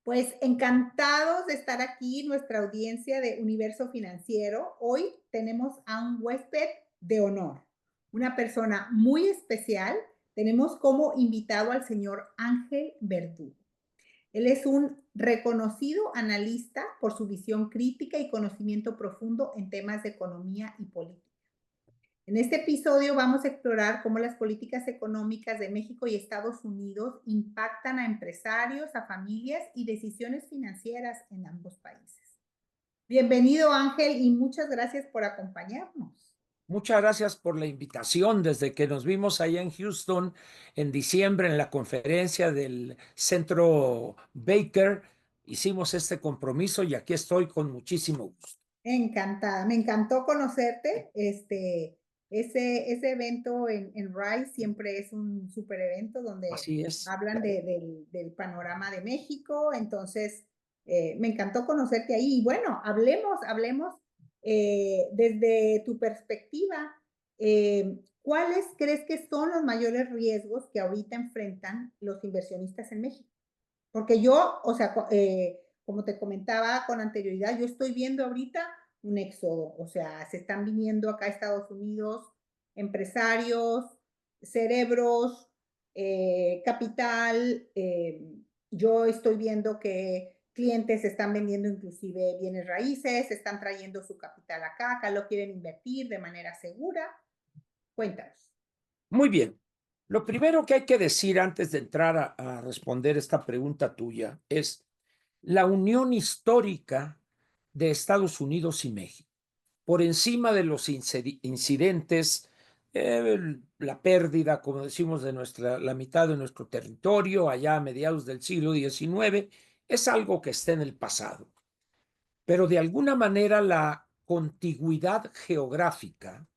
Pues encantados de estar aquí, nuestra audiencia de Universo Financiero. Hoy tenemos a un huésped de honor, una persona muy especial. Tenemos como invitado al señor Ángel Verdugo. Él es un reconocido analista por su visión crítica y conocimiento profundo en temas de economía y política. En este episodio vamos a explorar cómo las políticas económicas de México y Estados Unidos impactan a empresarios, a familias y decisiones financieras en ambos países. Bienvenido, Ángel, y muchas gracias por acompañarnos. Muchas gracias por la invitación. Desde que nos vimos allá en Houston en diciembre en la conferencia del Centro Baker, hicimos este compromiso y aquí estoy con muchísimo gusto. Encantada, me encantó conocerte. Ese evento en RISE siempre es un súper evento donde Así es. hablan del panorama de México. Entonces, me encantó conocerte ahí. Y bueno, hablemos desde tu perspectiva. ¿Cuáles crees que son los mayores riesgos que ahorita enfrentan los inversionistas en México? Porque yo, o sea, como te comentaba con anterioridad, yo estoy viendo ahorita un éxodo, o sea, se están viniendo acá a Estados Unidos empresarios, cerebros, capital. Yo estoy viendo que clientes están vendiendo inclusive bienes raíces, están trayendo su capital acá lo quieren invertir de manera segura. Cuéntanos. Muy bien. Lo primero que hay que decir antes de entrar a responder esta pregunta tuya es la unión histórica de Estados Unidos y México. Por encima de los incidentes, la pérdida, como decimos, de la mitad de nuestro territorio allá a mediados del siglo XIX, es algo que está en el pasado. Pero de alguna manera la contigüidad geográfica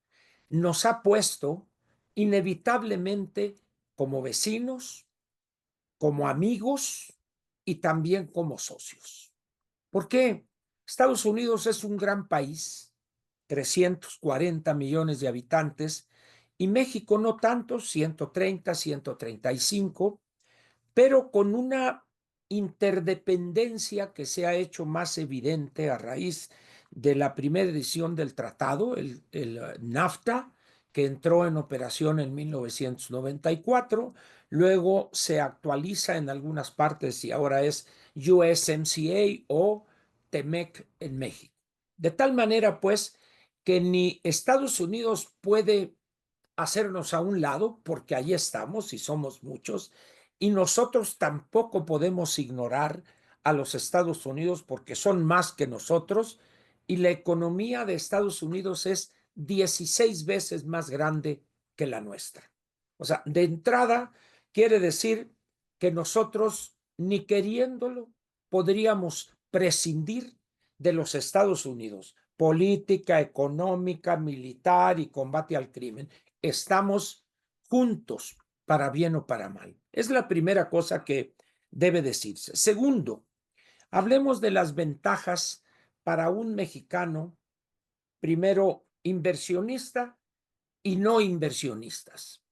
nos ha puesto inevitablemente como vecinos, como amigos y también como socios. ¿Por qué? Estados Unidos es un gran país, 340 millones de habitantes, y México no tanto, 130, 135, pero con una interdependencia que se ha hecho más evidente a raíz de la primera edición del tratado, el NAFTA, que entró en operación en 1994, luego se actualiza en algunas partes y ahora es USMCA o TEMEC en México. De tal manera, pues, que ni Estados Unidos puede hacernos a un lado, porque ahí estamos y somos muchos, y nosotros tampoco podemos ignorar a los Estados Unidos porque son más que nosotros, y la economía de Estados Unidos es 16 veces más grande que la nuestra. O sea, de entrada quiere decir que nosotros, ni queriéndolo, podríamos prescindir de los Estados Unidos, política, económica, militar y combate al crimen. Estamos juntos, para bien o para mal. Es la primera cosa que debe decirse. Segundo, hablemos de las ventajas para un mexicano, primero inversionista y no inversionistas.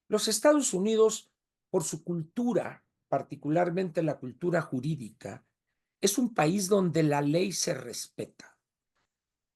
Los Estados Unidos, por su cultura, particularmente la cultura jurídica, es un país donde la ley se respeta.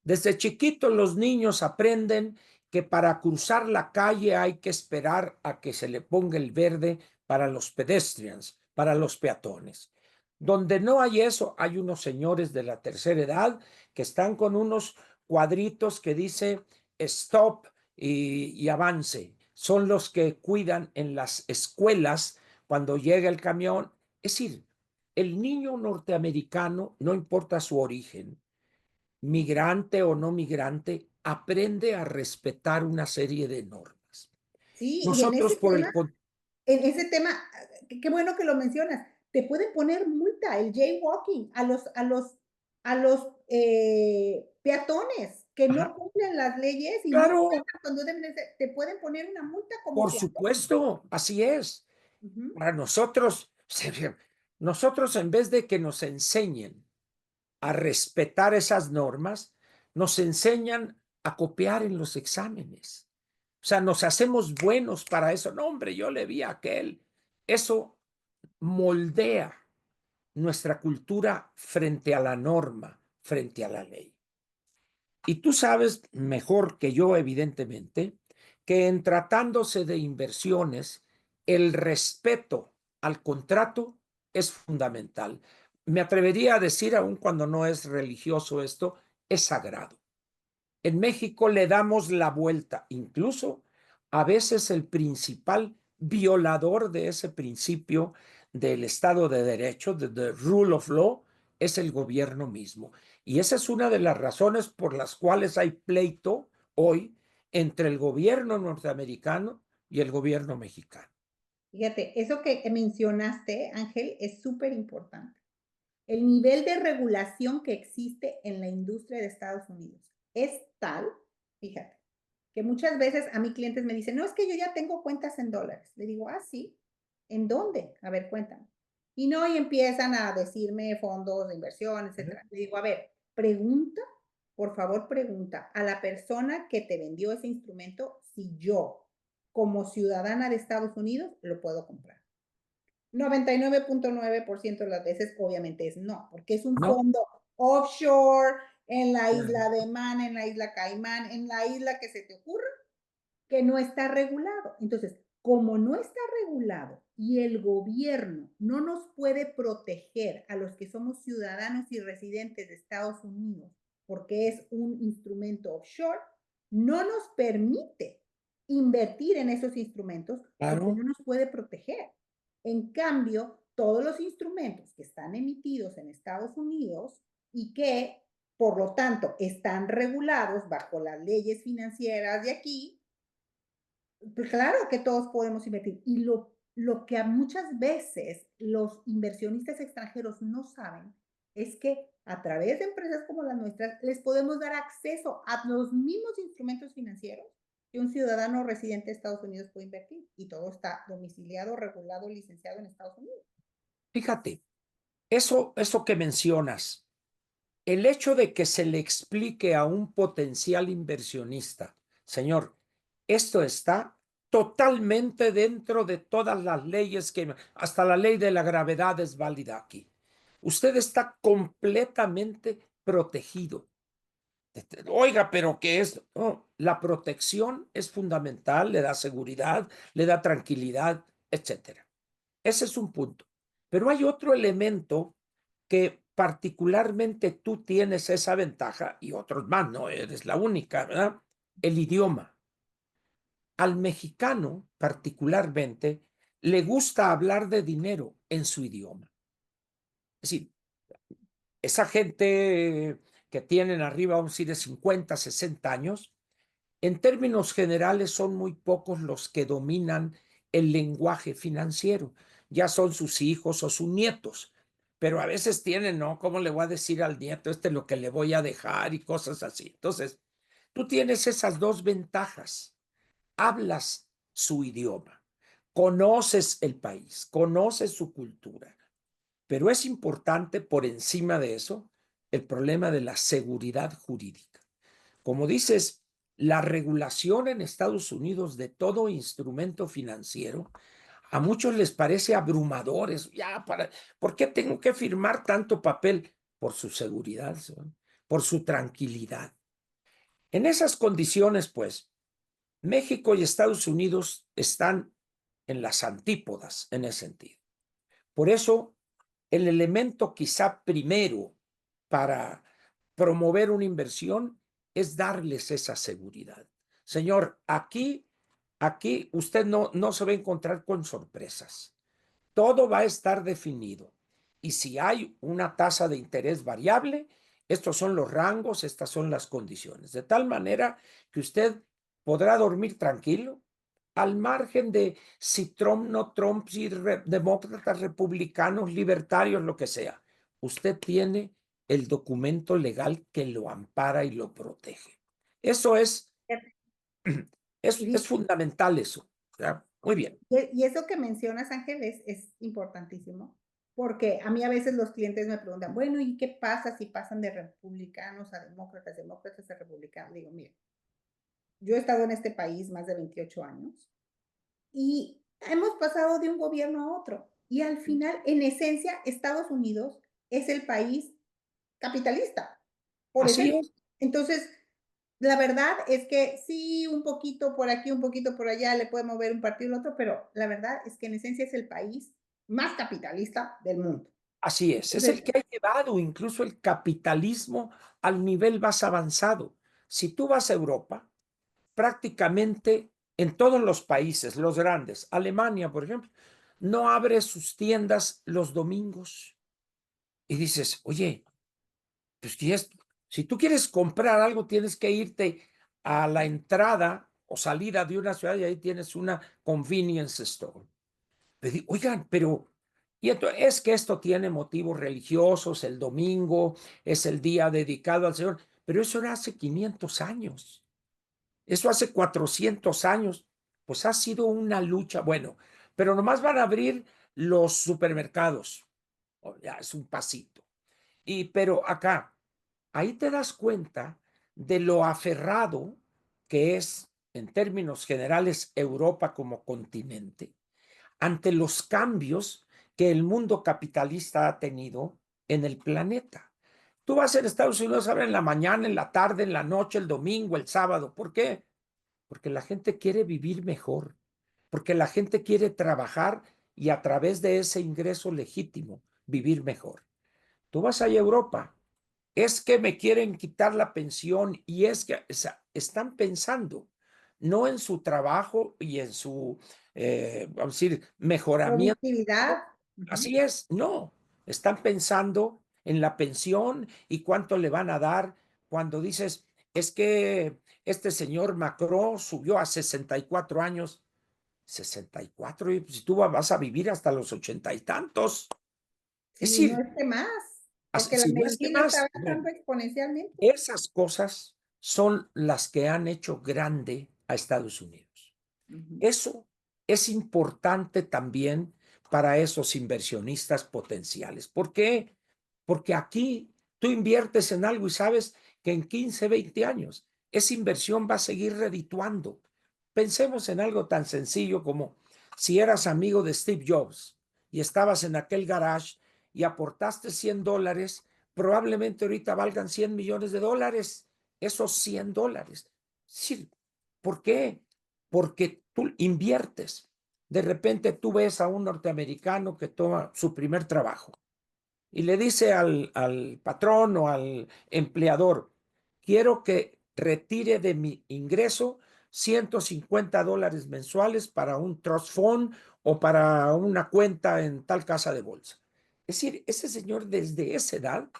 Desde chiquitos los niños aprenden que para cruzar la calle hay que esperar a que se le ponga el verde para los pedestrians, para los peatones. Donde no hay eso, hay unos señores de la tercera edad que están con unos cuadritos que dice stop y avance. Son los que cuidan en las escuelas cuando llega el camión. Es decir, el niño norteamericano, no importa su origen, migrante o no migrante, aprende a respetar una serie de normas. Sí, y Nosotros por el... en ese tema, qué bueno que lo mencionas. Te pueden poner multa, el jaywalking, a los peatones que no Ajá, cumplen las leyes y no claro, respetan cuando deben de ser, te pueden poner una multa como por peatón. supuesto, así es. Ujú. Para nosotros, nosotros en vez de que nos enseñen a respetar esas normas, nos enseñan a copiar en los exámenes. O sea, nos hacemos buenos para eso. No, hombre, yo le vi a aquel. Eso moldea nuestra cultura frente a la norma, frente a la ley. Y tú sabes mejor que yo, evidentemente, que en tratándose de inversiones, el respeto al contrato es fundamental. Me atrevería a decir, aun cuando no es religioso esto, es sagrado. En México le damos la vuelta, incluso a veces el principal violador de ese principio del Estado de Derecho, de the rule of law, es el gobierno mismo. Y esa es una de las razones por las cuales hay pleito hoy entre el gobierno norteamericano y el gobierno mexicano. Fíjate, eso que mencionaste, Ángel, es súper importante. El nivel de regulación que existe en la industria de Estados Unidos es tal, fíjate, que muchas veces a mis clientes me dicen, no, es que yo ya tengo cuentas en dólares. Le digo, ah, sí, ¿en dónde? A ver, cuéntame. Y no, y empiezan a decirme fondos de inversión, Ujú. etcétera. Le digo, a ver, pregunta, por favor, pregunta a la persona que te vendió ese instrumento si yo, como ciudadana de Estados Unidos, lo puedo comprar. 99.9% de las veces, obviamente, es no, porque es un ¿No? fondo offshore, en la Claro. isla de Man, en la isla Caimán, en la isla que se te ocurra, que no está regulado. Entonces, como no está regulado y el gobierno no nos puede proteger a los que somos ciudadanos y residentes de Estados Unidos, porque es un instrumento offshore, no nos permite invertir en esos instrumentos porque Claro. no nos puede proteger. En cambio, todos los instrumentos que están emitidos en Estados Unidos y que, por lo tanto, están regulados bajo las leyes financieras de aquí, pues claro que todos podemos invertir. Y lo que a muchas veces los inversionistas extranjeros no saben es que a través de empresas como las nuestras les podemos dar acceso a los mismos instrumentos financieros que un ciudadano residente de Estados Unidos puede invertir. Y todo está domiciliado, regulado, licenciado en Estados Unidos. Fíjate, eso que mencionas, el hecho de que se le explique a un potencial inversionista, señor, esto está totalmente dentro de todas las leyes que, hasta la ley de la gravedad es válida aquí. Usted está completamente protegido. Oiga, pero ¿qué es? No, la protección es fundamental, le da seguridad, le da tranquilidad, etcétera. Ese es un punto. Pero hay otro elemento que particularmente tú tienes esa ventaja y otros más, no eres la única, ¿verdad? El idioma. Al mexicano particularmente le gusta hablar de dinero en su idioma. Es decir, esa gente que tienen arriba, vamos a decir, de 50, 60 años, en términos generales son muy pocos los que dominan el lenguaje financiero. Ya son sus hijos o sus nietos, pero a veces tienen, ¿no? ¿Cómo le voy a decir al nieto este lo que le voy a dejar y cosas así? Entonces, tú tienes esas dos ventajas. Hablas su idioma, conoces el país, conoces su cultura, pero es importante por encima de eso el problema de la seguridad jurídica. Como dices, la regulación en Estados Unidos de todo instrumento financiero a muchos les parece abrumadores. Ya, ¿por qué tengo que firmar tanto papel? Por su seguridad, ¿sí? Por su tranquilidad. En esas condiciones, pues, México y Estados Unidos están en las antípodas en ese sentido. Por eso, el elemento quizá primero para promover una inversión es darles esa seguridad. Señor, aquí usted no se va a encontrar con sorpresas. Todo va a estar definido. Y si hay una tasa de interés variable, estos son los rangos, estas son las condiciones. De tal manera que usted podrá dormir tranquilo al margen de si Trump, no Trump, si demócratas, republicanos, libertarios, lo que sea. Usted tiene el documento legal que lo ampara y lo protege. Eso es fundamental eso. ¿Ya? Muy bien. Y eso que mencionas, Ángel, es importantísimo, porque a mí a veces los clientes me preguntan, bueno, ¿y qué pasa si pasan de republicanos a demócratas, demócratas a republicanos? Digo, mira, Yo he estado en este país más de 28 años y hemos pasado de un gobierno a otro. Y al final, en esencia, Estados Unidos es el país capitalista, por Así esencia. es, Entonces, la verdad es que sí, un poquito por aquí, un poquito por allá, le puede mover un partido al otro, pero la verdad es que en esencia es el país más capitalista del mundo. así es el Entonces, que ha llevado incluso el capitalismo al nivel más avanzado. Si tú vas a Europa, prácticamente en todos los países, los grandes, Alemania, por ejemplo, no abre sus tiendas los domingos. Y dices, oye, pues si tú quieres comprar algo, tienes que irte a la entrada o salida de una ciudad y ahí tienes una convenience store. Oigan, pero es que esto tiene motivos religiosos, el domingo es el día dedicado al Señor, pero eso era hace 500 años. Eso hace 400 años, pues ha sido una lucha. Bueno, pero nomás van a abrir los supermercados. Ya es un pasito. Pero acá, ahí te das cuenta de lo aferrado que es, en términos generales, Europa como continente, ante los cambios que el mundo capitalista ha tenido en el planeta. Tú vas a Estados Unidos, abren en la mañana, en la tarde, en la noche, el domingo, el sábado. ¿Por qué? Porque la gente quiere vivir mejor, porque la gente quiere trabajar y a través de ese ingreso legítimo vivir mejor. Tú vas a Europa, es que me quieren quitar la pensión y es que o sea, están pensando no en su trabajo y en su, vamos a decir, mejoramiento. productividad. Así es, no, están pensando en la pensión y cuánto le van a dar cuando dices, es que este señor Macron subió a 64 años, 64, y si tú vas a vivir hasta los 80 y tantos, es Sí, no decir, es que más, porque la si no es que medicina está más, bajando exponencialmente. esas cosas son las que han hecho grande a Estados Unidos. Ujú. Eso es importante también para esos inversionistas potenciales. ¿Por qué? Porque aquí tú inviertes en algo y sabes que en 15, 20 años esa inversión va a seguir redituando. Pensemos en algo tan sencillo como si eras amigo de Steve Jobs y estabas en aquel garage y aportaste $100, probablemente ahorita valgan 100 millones de dólares, esos $100. Sí, ¿por qué? Porque tú inviertes. De repente tú ves a un norteamericano que toma su primer trabajo y le dice al patrón o al empleador, quiero que retire de mi ingreso $150 mensuales para un trust fund o para una cuenta en tal casa de bolsa. Es decir, ese señor desde esa edad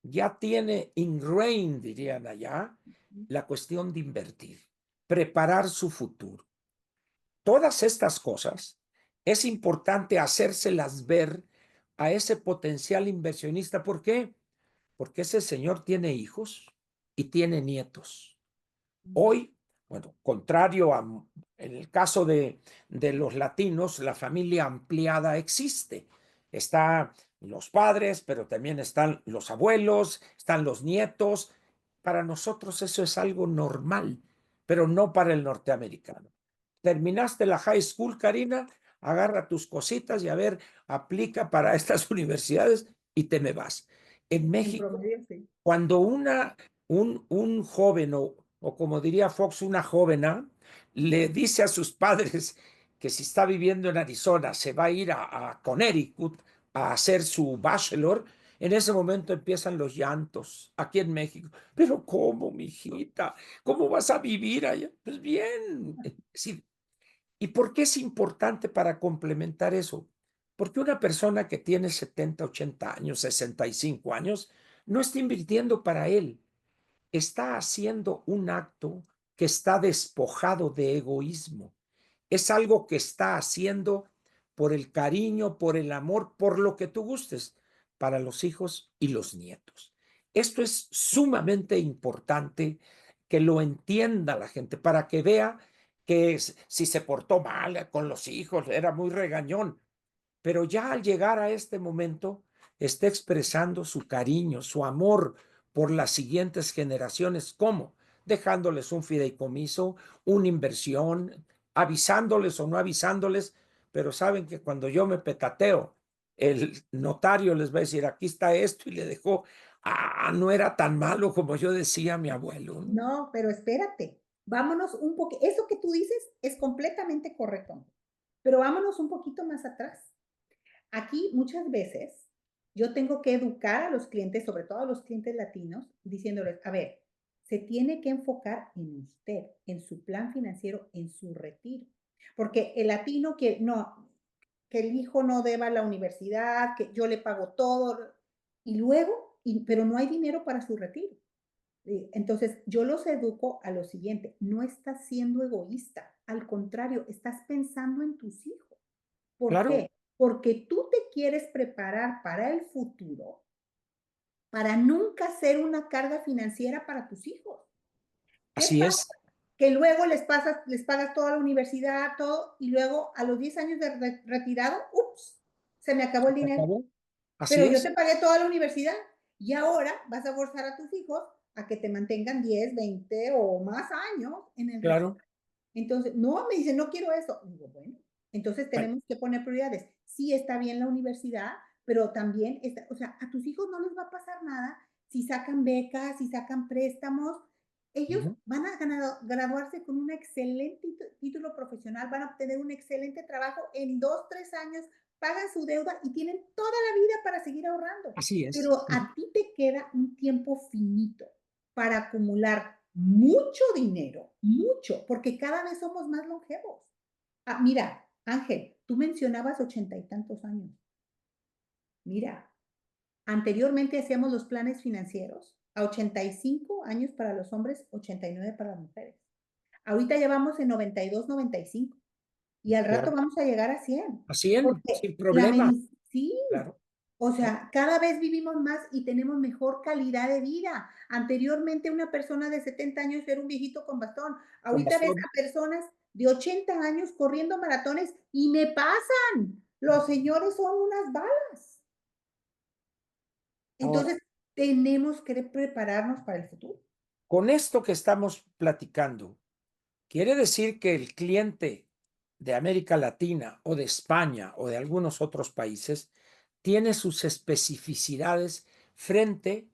ya tiene ingrained, dirían allá, la cuestión de invertir, preparar su futuro. Todas estas cosas es importante hacérselas ver a ese potencial inversionista. ¿Por qué? Porque ese señor tiene hijos y tiene nietos. Hoy, bueno, contrario a en el caso de los latinos, la familia ampliada existe. Están los padres, pero también están los abuelos, están los nietos. Para nosotros eso es algo normal, pero no para el norteamericano. Terminaste la high school, Karina, agarra tus cositas y a ver, aplica para estas universidades y te me vas. En En México, promedio, sí. cuando un joven o como diría Fox, una jovena, le dice a sus padres que si está viviendo en Arizona se va a ir a Connecticut a hacer su bachelor, en ese momento empiezan los llantos aquí en México. Pero ¿cómo, mijita? ¿Cómo vas a vivir allá? Pues bien. Sí. ¿Y por qué es importante para complementar eso? Porque una persona que tiene 70, 80 años, 65 años, no está invirtiendo para él, está haciendo un acto que está despojado de egoísmo. Es algo que está haciendo por el cariño, por el amor, por lo que tú gustes, para los hijos y los nietos. Esto es sumamente importante que lo entienda la gente, para que vea que si se portó mal con los hijos, era muy regañón, pero ya al llegar a este momento está expresando su cariño, su amor por las siguientes generaciones. ¿Cómo? dejándoles un fideicomiso, una inversión, avisándoles o no avisándoles, pero saben que cuando yo me petateo, el notario les va a decir, aquí está esto, y le dejó, no era tan malo como yo decía mi abuelo, ¿no? No, pero espérate, vámonos un poco, eso que tú dices es completamente correcto, pero vámonos un poquito más atrás. Aquí muchas veces yo tengo que educar a los clientes, sobre todo a los clientes latinos, diciéndoles, a ver, se tiene que enfocar en usted, en su plan financiero, en su retiro. Porque el latino que no, que el hijo no deba a la universidad, que yo le pago todo, y luego, pero no hay dinero para su retiro. Entonces, yo los educo a lo siguiente, no estás siendo egoísta, al contrario, estás pensando en tus hijos. ¿Por Claro, qué? Porque tú te quieres preparar para el futuro, para nunca ser una carga financiera para tus hijos. ¿Qué así pasa? es, Que luego les pagas toda la universidad, todo, y luego a los 10 años de retirado, ups, se me acabó el se dinero. acabó, así Pero yo es, te pagué toda la universidad y ahora vas a forzar a tus hijos a que te mantengan 10, 20 o más años en el retiro. claro. Entonces, no, me dicen, no quiero eso. Digo, bueno, entonces Bueno, tenemos que poner prioridades. Sí está bien la universidad, pero también, está, o sea, a tus hijos no les va a pasar nada si sacan becas, si sacan préstamos. Ellos ujú, van a graduarse con un excelente título profesional, van a obtener un excelente trabajo en 2, 3 años, pagan su deuda y tienen toda la vida para seguir ahorrando. así es. Pero a ti te queda un tiempo finito para acumular mucho dinero, mucho, porque cada vez somos más longevos. Mira, Ángel, tú mencionabas 80 y tantos años. Mira, anteriormente hacíamos los planes financieros a 85 años para los hombres, 89 para las mujeres. Ahorita llevamos en 92, 95 y al rato Claro, vamos a llegar a 100, a 100 porque sin la problema, medicina, sí, claro, o claro, sea, cada vez vivimos más y tenemos mejor calidad de vida. Anteriormente, una persona de 70 años era un viejito con bastón. con Ahorita ves bastón, a personas de 80 años corriendo maratones y me pasan. Los señores son unas balas. ahora. Entonces, tenemos que prepararnos para el futuro. Con esto que estamos platicando, quiere decir que el cliente de América Latina o de España o de algunos otros países tiene sus especificidades frente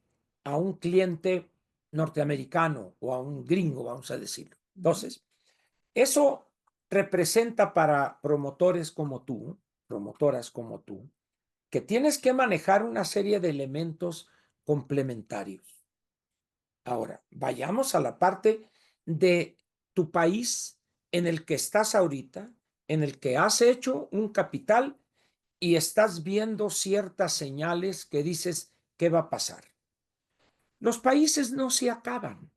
a un cliente norteamericano o a un gringo, vamos a decirlo. Ujú. Entonces, eso representa para promotores como tú, promotoras como tú, que tienes que manejar una serie de elementos complementarios. Ahora, vayamos a la parte de tu país en el que estás ahorita, en el que has hecho un capital y estás viendo ciertas señales que dices, ¿qué va a pasar? Los países no se acaban.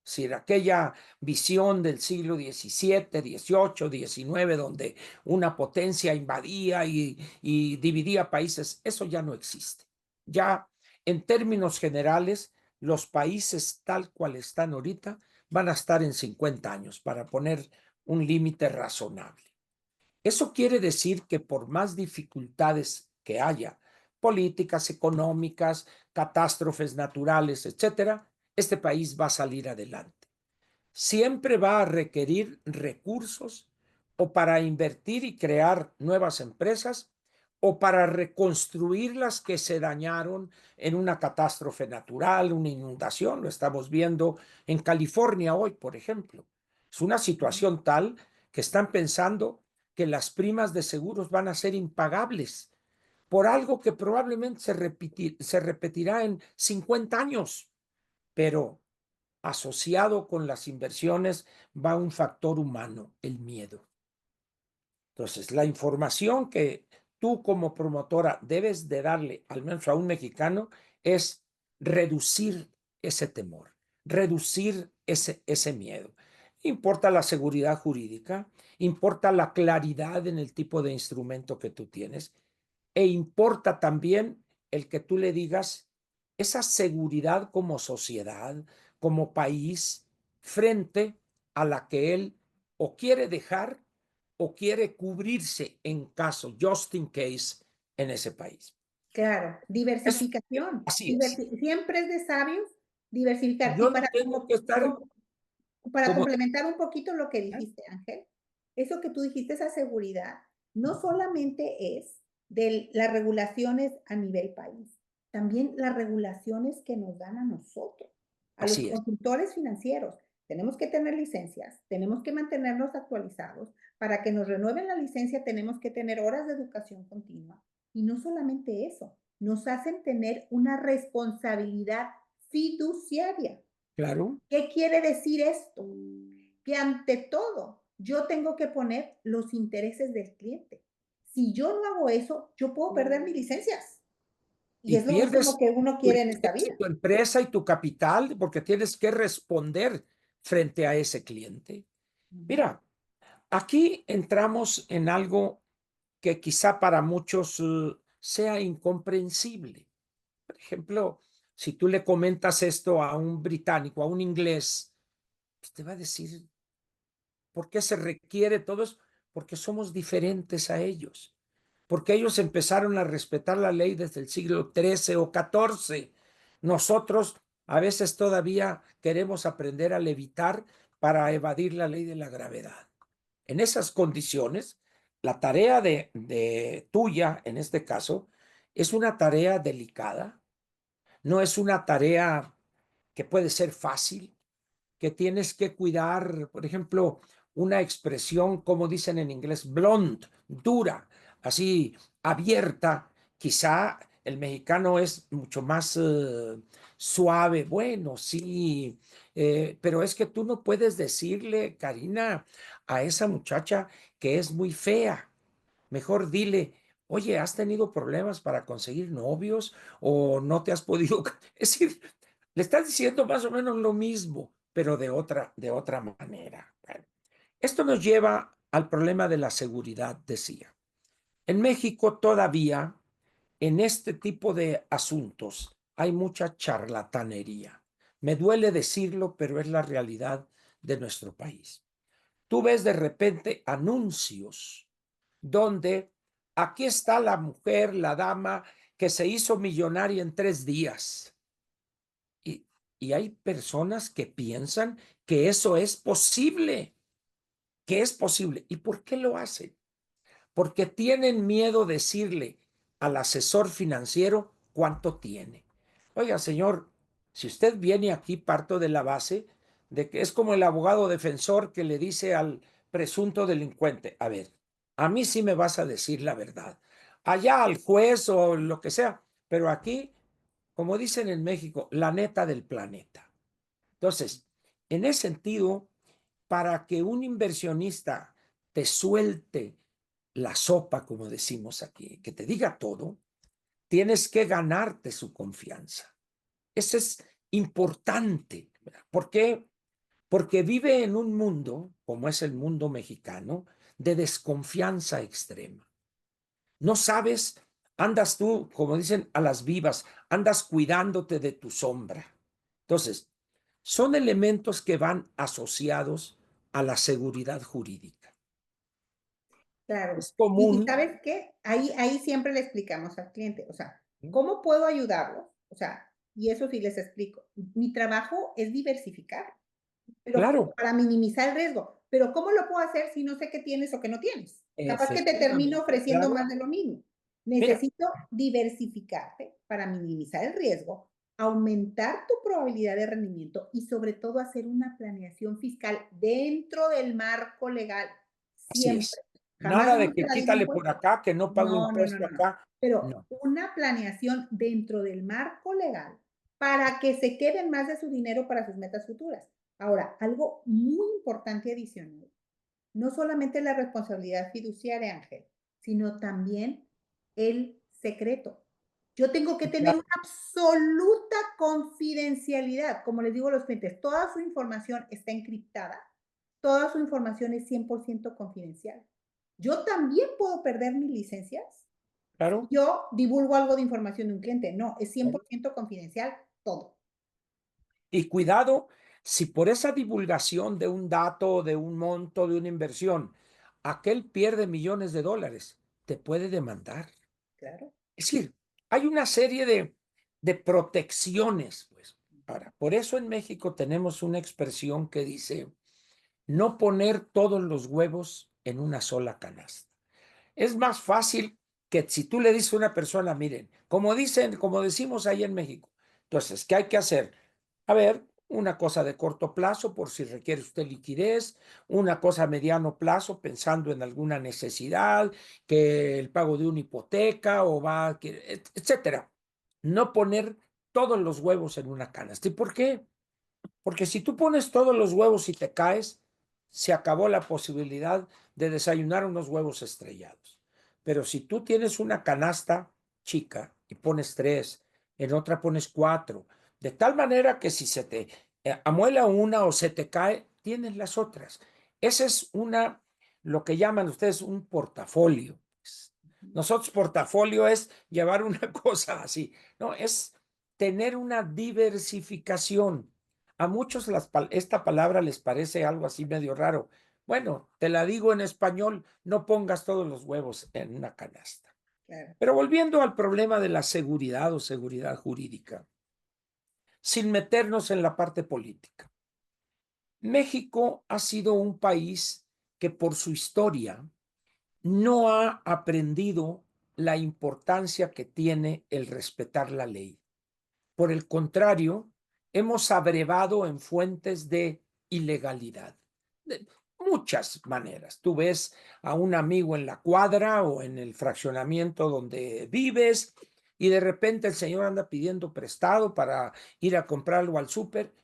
Es decir, aquella visión del siglo XVII, XVIII, XIX, donde una potencia invadía y dividía países, eso ya no existe. Ya en términos generales, los países tal cual están ahorita van a estar en 50 años para poner un límite razonable. Eso quiere decir que por más dificultades que haya, políticas, económicas, catástrofes naturales, etcétera, este país va a salir adelante. Siempre va a requerir recursos o para invertir y crear nuevas empresas o para reconstruir las que se dañaron en una catástrofe natural, una inundación. Lo estamos viendo en California hoy, por ejemplo. Es una situación tal que están pensando que las primas de seguros van a ser impagables por algo que probablemente se repetirá en 50 años, pero asociado con las inversiones va un factor humano, el miedo. Entonces, la información que tú como promotora debes de darle, al menos a un mexicano, es reducir ese temor, reducir ese miedo. Importa la seguridad jurídica, importa la claridad en el tipo de instrumento que tú tienes e importa también el que tú le digas esa seguridad como sociedad, como país, frente a la que él o quiere dejar o quiere cubrirse en caso, just in case, en ese país. Claro, Es, diversificación. así es. Siempre es de sabios diversificar. Y Yo no para tengo que estar, como para Como, complementar un poquito lo que dijiste, Ángel, eso que tú dijiste, esa seguridad, no solamente es de las regulaciones a nivel país, también las regulaciones que nos dan a nosotros, a los así es, consultores financieros. Tenemos que tener licencias, tenemos que mantenernos actualizados. Para que nos renueven la licencia tenemos que tener horas de educación continua. Y no solamente eso, nos hacen tener una responsabilidad fiduciaria. claro. ¿Qué quiere decir esto? Que ante todo yo tengo que poner los intereses del cliente. Si yo no hago eso, yo puedo perder mis licencias. Y Y es lo último pierdes que uno tu quiere en esta licencia, vida. tu empresa y tu capital porque tienes que responder frente a ese cliente. Mira, aquí entramos en algo que quizá para muchos sea incomprensible. Por ejemplo, si tú le comentas esto a un británico, a un inglés, pues te va a decir, ¿por qué se requiere todo eso? Porque somos diferentes a ellos. Porque ellos empezaron a respetar la ley desde el siglo XIII o XIV. Nosotros a veces todavía queremos aprender a levitar para evadir la ley de la gravedad. En esas condiciones, la tarea de tuya, en este caso, es una tarea delicada, no es una tarea que puede ser fácil, que tienes que cuidar, por ejemplo, una expresión, como dicen en inglés, blunt, dura, así abierta. Quizá el mexicano es mucho más suave, bueno, sí, pero es que tú no puedes decirle, Karina, a esa muchacha que es muy fea. Mejor dile, oye, ¿has tenido problemas para conseguir novios o no te has podido? Es decir, le estás diciendo más o menos lo mismo, pero de otra manera. Bueno, esto nos lleva al problema de la seguridad, decía. En México todavía, en este tipo de asuntos, hay mucha charlatanería. Me duele decirlo, pero es la realidad de nuestro país. Tú ves de repente anuncios donde aquí está la mujer, la dama, que se hizo millonaria en 3 días. Y, y hay personas que piensan que eso es posible, que es posible. ¿Y por qué lo hacen? Porque tienen miedo decirle al asesor financiero cuánto tiene. Oiga, señor, si usted viene aquí, parto de la base de que es como el abogado defensor que le dice al presunto delincuente, a ver, a mí sí me vas a decir la verdad. Allá al juez o lo que sea, pero aquí, como dicen en México, la neta del planeta. Entonces, en ese sentido, para que un inversionista te suelte la sopa, como decimos aquí, que te diga todo, tienes que ganarte su confianza. Eso es importante. ¿Por qué? Porque vive en un mundo, como es el mundo mexicano, de desconfianza extrema. No sabes, andas tú, como dicen, a las vivas, andas cuidándote de tu sombra. Entonces, son elementos que van asociados a la seguridad jurídica. Claro. Es Y común, ¿sabes qué? Ahí siempre le explicamos al cliente, o sea, ¿cómo puedo ayudarlos? O sea, y eso sí les explico. Mi trabajo es diversificar, pero claro, para minimizar el riesgo. Pero ¿cómo lo puedo hacer si no sé qué tienes o qué no tienes? Capaz que te termino efectivamente, ofreciendo claro. más de lo mismo. Mira, Necesito diversificarte para minimizar el riesgo, aumentar tu probabilidad de rendimiento y sobre todo hacer una planeación fiscal dentro del marco legal, así siempre. es. Jamás Nada de vamos a que evadir quítale por impuestos. acá, que no pago No, no, no, impuesto no, no. acá. Pero No, una planeación dentro del marco legal para que se queden más de su dinero para sus metas futuras. Ahora, algo muy importante adicional, no solamente la responsabilidad fiduciaria, Ángel, sino también el secreto. Yo tengo que tener claro, una absoluta confidencialidad. Como les digo a los clientes, toda su información está encriptada, toda su información es 100% confidencial. Yo también puedo perder mis licencias si claro, yo divulgo algo de información de un cliente. No, es cien por claro. ciento confidencial todo. Y cuidado, si por esa divulgación de un dato, de un monto, de una inversión, aquel pierde millones de dólares, te puede demandar. Claro. Es decir, hay una serie de protecciones, pues. Ahora, por eso en México tenemos una expresión que dice, no poner todos los huevos en una sola canasta. Es más fácil que si tú le dices a una persona, miren, como decimos ahí en México, entonces, ¿qué hay que hacer? A ver, una cosa de corto plazo por si requiere usted liquidez, una cosa a mediano plazo pensando en alguna necesidad, que el pago de una hipoteca o etcétera. No poner todos los huevos en una canasta. ¿Y por qué? Porque si tú pones todos los huevos y te caes, se acabó la posibilidad de desayunar unos huevos estrellados. Pero si tú tienes una canasta chica y pones tres, en otra pones cuatro, de tal manera que si se te amuela una o se te cae, tienes las otras. Esa es lo que llaman ustedes un portafolio. Nosotros portafolio es llevar una cosa así, no, es tener una diversificación. A muchos esta palabra les parece algo así medio raro. Bueno, te la digo en español, no pongas todos los huevos en una canasta. Claro. Pero volviendo al problema de la seguridad o seguridad jurídica, sin meternos en la parte política. México ha sido un país que por su historia no ha aprendido la importancia que tiene el respetar la ley. Por el contrario, hemos abrevado en fuentes de ilegalidad. De muchas maneras. Tú ves a un amigo en la cuadra o en el fraccionamiento donde vives y de repente el señor anda pidiendo prestado para ir a comprar algo al súper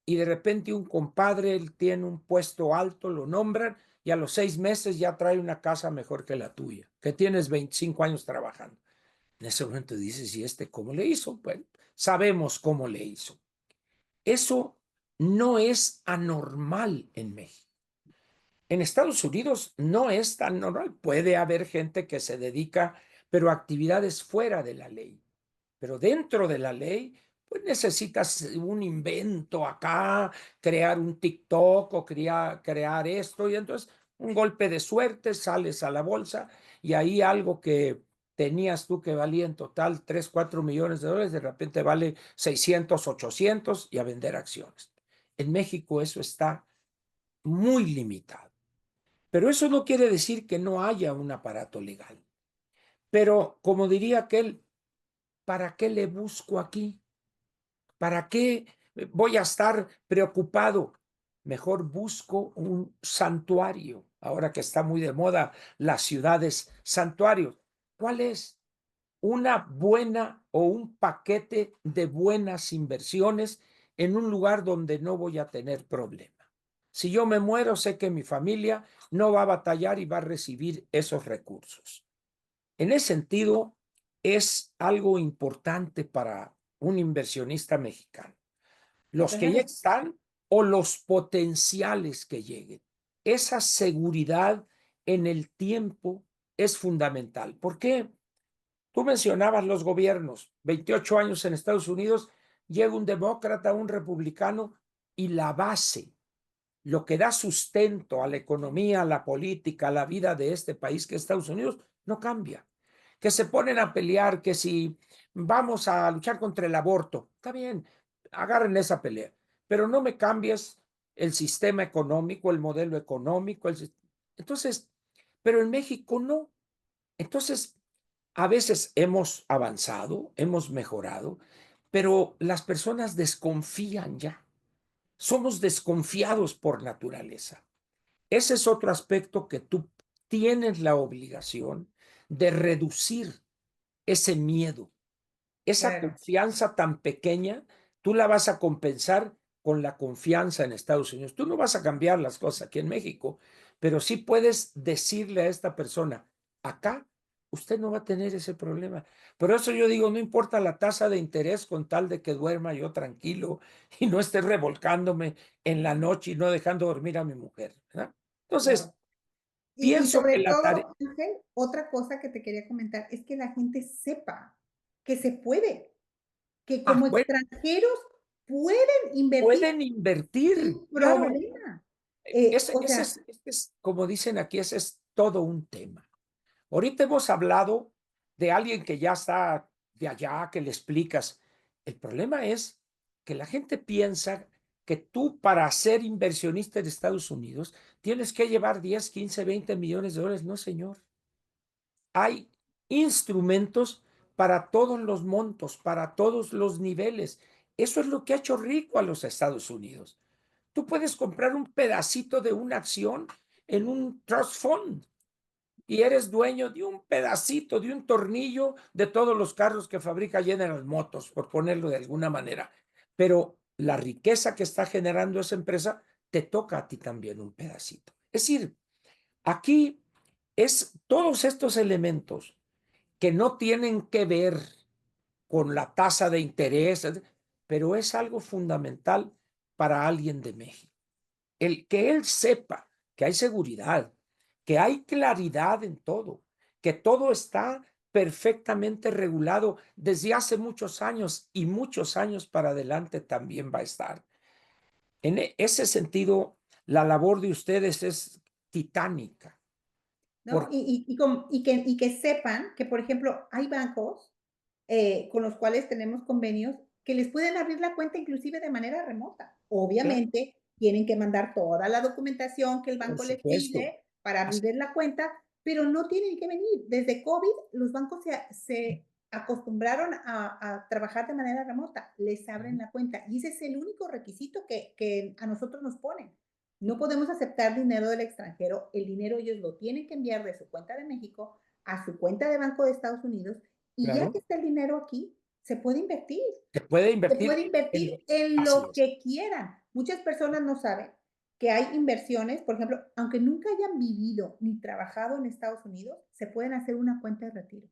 y de repente un compadre, él tiene un puesto alto, lo nombran y a los 6 meses ya trae una casa mejor que la tuya, que tienes 25 años trabajando. En ese momento dices, ¿y este cómo le hizo? Bueno, sabemos cómo le hizo. Eso no es anormal en México. En Estados Unidos no es tan normal. Puede haber gente que se dedica, pero a actividades fuera de la ley. Pero dentro de la ley, pues necesitas un invento acá, crear un TikTok o crear esto, y entonces un golpe de suerte, sales a la bolsa y ahí algo que tenías tú que valía en total 3, 4 millones de dólares, de repente vale 600, 800 y a vender acciones. En México eso está muy limitado. Pero eso no quiere decir que no haya un aparato legal. Pero como diría aquel, ¿para qué le busco aquí? ¿Para qué voy a estar preocupado? Mejor busco un santuario, ahora que está muy de moda las ciudades santuarios. ¿Cuál es? Una buena o un paquete de buenas inversiones en un lugar donde no voy a tener problema. Si yo me muero, sé que mi familia no va a batallar y va a recibir esos recursos. En ese sentido, es algo importante para un inversionista mexicano. Los que ya Entonces, están o los potenciales que lleguen. Esa seguridad en el tiempo es fundamental. ¿Por qué? Tú mencionabas los gobiernos, 28 años en Estados Unidos, llega un demócrata, un republicano, y la base, lo que da sustento a la economía, a la política, a la vida de este país que es Estados Unidos, no cambia. Que se ponen a pelear, que si vamos a luchar contra el aborto, está bien, agarren esa pelea, pero no me cambies el sistema económico, el modelo económico. Entonces, pero en México no. Entonces, a veces hemos avanzado, hemos mejorado, pero las personas desconfían ya. Somos desconfiados por naturaleza. Ese es otro aspecto que tú tienes la obligación de reducir ese miedo, esa claro. confianza tan pequeña, tú la vas a compensar con la confianza en Estados Unidos. Tú no vas a cambiar las cosas aquí en México, pero sí puedes decirle a esta persona, acá usted no va a tener ese problema. Por eso yo digo, no importa la tasa de interés con tal de que duerma yo tranquilo y no esté revolcándome en la noche y no dejando dormir a mi mujer, ¿verdad? Entonces, Claro. Y pienso que sobre la tarea, todo, Ángel, otra cosa que te quería comentar es que la gente sepa que se puede, que como bueno, extranjeros pueden invertir pueden invertir, sin claro. problema. Ese, O ese sea, es, este es, como dicen aquí, ese es todo un tema. Ahorita hemos hablado de alguien que ya está de allá, que le explicas. El problema es que la gente piensa que tú para ser inversionista en Estados Unidos tienes que llevar 10, 15, 20 millones de dólares. No, señor. Hay instrumentos para todos los montos, para todos los niveles. Eso es lo que ha hecho rico a los Estados Unidos. Tú puedes comprar un pedacito de una acción en un trust fund y eres dueño de un pedacito, de un tornillo de todos los carros que fabrica General Motors, por ponerlo de alguna manera. Pero la riqueza que está generando esa empresa te toca a ti también un pedacito. Es decir, aquí es todos estos elementos que no tienen que ver con la tasa de interés, pero es algo fundamental para alguien de México. El que él sepa que hay seguridad, que hay claridad en todo, que todo está perfectamente regulado desde hace muchos años y muchos años para adelante también va a estar. En ese sentido, la labor de ustedes es titánica. ¿No? Por, Y que sepan que, por ejemplo, hay bancos con los cuales tenemos convenios que les pueden abrir la cuenta inclusive de manera remota. claro, Obviamente, tienen que mandar toda la documentación que el por banco les supuesto. pide para Así, abrir la cuenta, pero no tienen que venir. Desde COVID, los bancos se acostumbraron a trabajar de manera remota, les abren ujú, la cuenta y ese es el único requisito que a nosotros nos ponen. No podemos aceptar dinero del extranjero, el dinero ellos lo tienen que enviar de su cuenta de México a su cuenta de banco de Estados Unidos y ya que claro, está el dinero aquí, se puede invertir. se puede Se invertir puede invertir en, en así lo es. que quieran. Muchas personas no saben que hay inversiones, por ejemplo, aunque nunca hayan vivido ni trabajado en Estados Unidos, se pueden hacer una cuenta de retiro.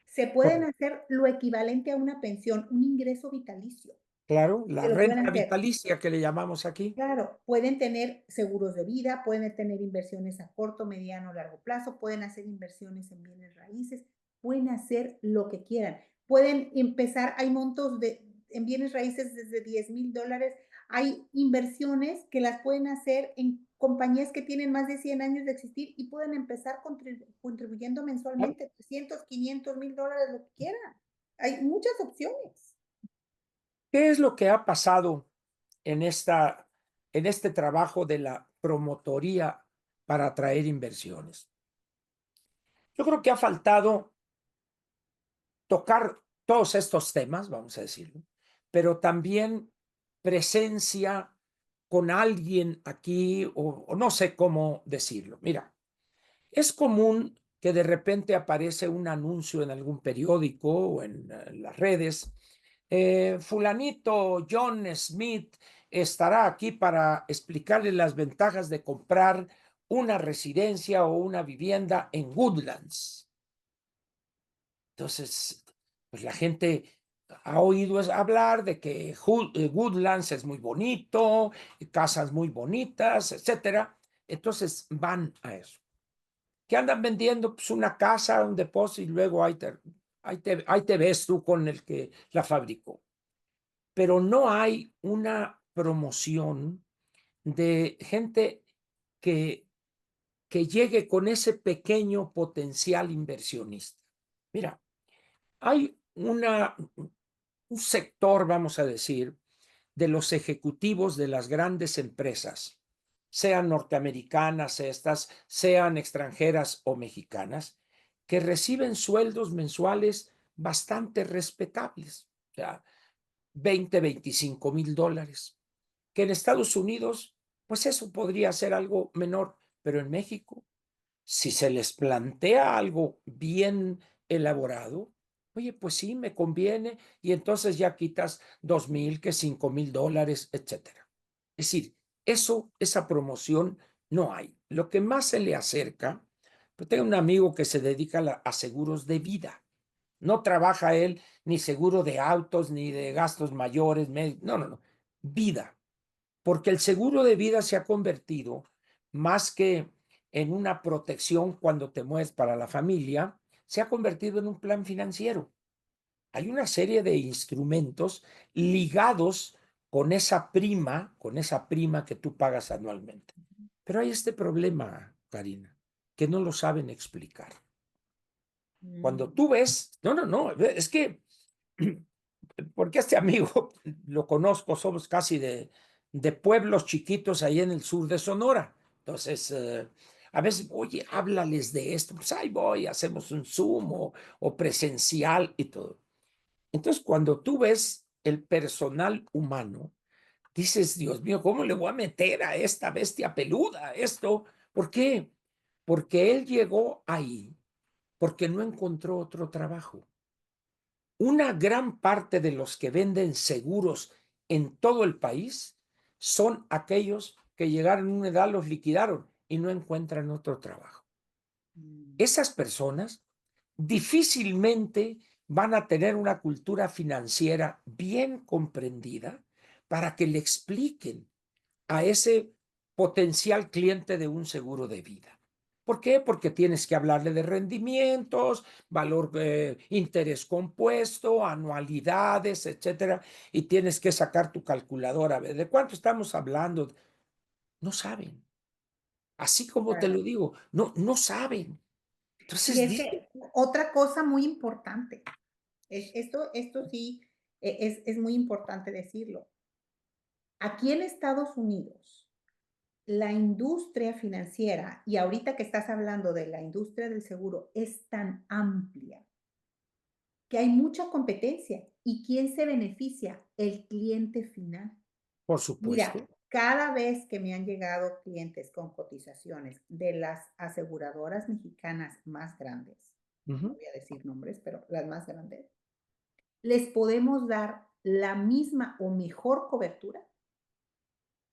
Se pueden Correcto. hacer lo equivalente a una pensión, un ingreso vitalicio. Claro, la Se lo pueden renta hacer. vitalicia que le llamamos aquí. Claro, pueden tener seguros de vida, pueden tener inversiones a corto, mediano, o largo plazo, pueden hacer inversiones en bienes raíces, pueden hacer lo que quieran. Pueden empezar, hay montos en bienes raíces desde $10,000, hay inversiones que las pueden hacer en compañías que tienen más de 100 años de existir y pueden empezar contribuyendo Claro. mensualmente, 300, $500,000, lo que quieran. Hay muchas opciones. ¿Qué es lo que ha pasado en en este trabajo de la promotoría para atraer inversiones? Yo creo que ha faltado tocar todos estos temas, vamos a decirlo, pero también presencia con alguien aquí, o no sé cómo decirlo. Mira, es común que de repente aparece un anuncio en algún periódico o en las redes. Fulanito John Smith estará aquí para explicarle las ventajas de comprar una residencia o una vivienda en Woodlands. Entonces, pues la gente ha oído hablar de que Woodlands es muy bonito, casas muy bonitas, etcétera. Entonces van a eso. ¿Qué andan vendiendo? Pues una casa, un depósito y luego ahí te ves tú con el que la fabricó. Pero no hay una promoción de gente que, que llegue con ese pequeño potencial inversionista. Mira, hay un sector, vamos a decir, de los ejecutivos de las grandes empresas, sean norteamericanas estas, sean extranjeras o mexicanas, que reciben sueldos mensuales bastante respetables, o sea, 20, $25,000, que en Estados Unidos, pues eso podría ser algo menor, pero en México si se les plantea algo bien elaborado, oye, pues sí, me conviene, y entonces ya quitas 2,000, que $5,000, etcétera. Es decir, esa promoción no hay. Lo que más se le acerca, pues tengo un amigo que se dedica a seguros de vida. No trabaja él ni seguro de autos, ni de gastos mayores, no, no, no, vida, porque el seguro de vida se ha convertido más que en una protección cuando te mueres para la familia, se ha convertido en un plan financiero. Hay una serie de instrumentos ligados con esa prima que tú pagas anualmente. Pero hay este problema, Karina, que no lo saben explicar. Cuando Mm. tú ves, no, no, no, es que porque este amigo lo conozco, somos casi de pueblos chiquitos ahí en el sur de Sonora. Entonces, a veces, oye, háblales de esto, pues ahí voy, hacemos un Zoom o presencial y todo. Entonces, cuando tú ves el personal humano, dices, Dios mío, ¿cómo le voy a meter a esta bestia peluda esto? ¿Por qué? Porque él llegó ahí porque no encontró otro trabajo. Una gran parte de los que venden seguros en todo el país son aquellos que llegaron a una edad, los liquidaron y no encuentran otro trabajo. Mm, Esas personas difícilmente van a tener una cultura financiera bien comprendida para que le expliquen a ese potencial cliente de un seguro de vida. ¿Por qué? Porque tienes que hablarle de rendimientos, valor, interés compuesto, anualidades, etcétera, y tienes que sacar tu calculadora. ¿De cuánto estamos hablando? No saben. Así como te claro. lo digo, no saben. Y Entonces es dice, que otra cosa muy importante, esto sí es muy importante decirlo. Aquí en Estados Unidos, la industria financiera, y ahorita que estás hablando de la industria del seguro, es tan amplia que hay mucha competencia. ¿Y quién se beneficia? El cliente final. por Mira, supuesto. cada vez que me han llegado clientes con cotizaciones de las aseguradoras mexicanas más grandes, no Ujú. voy a decir nombres, pero las más grandes, les podemos dar la misma o mejor cobertura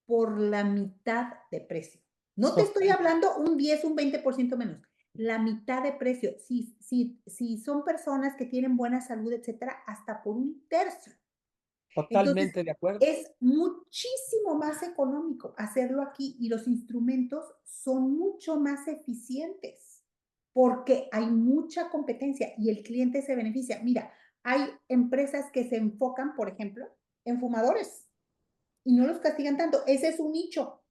por la mitad de precio. No te estoy Total, hablando un 10, un 20% menos, la mitad de precio. Si son personas que tienen buena salud, etcétera, hasta por un tercio. Entonces, totalmente de acuerdo. es muchísimo más económico hacerlo aquí y los instrumentos son mucho más eficientes porque hay mucha competencia y el cliente se beneficia. Mira, hay empresas que se enfocan, por ejemplo, en fumadores y no los castigan tanto. Ese es un nicho.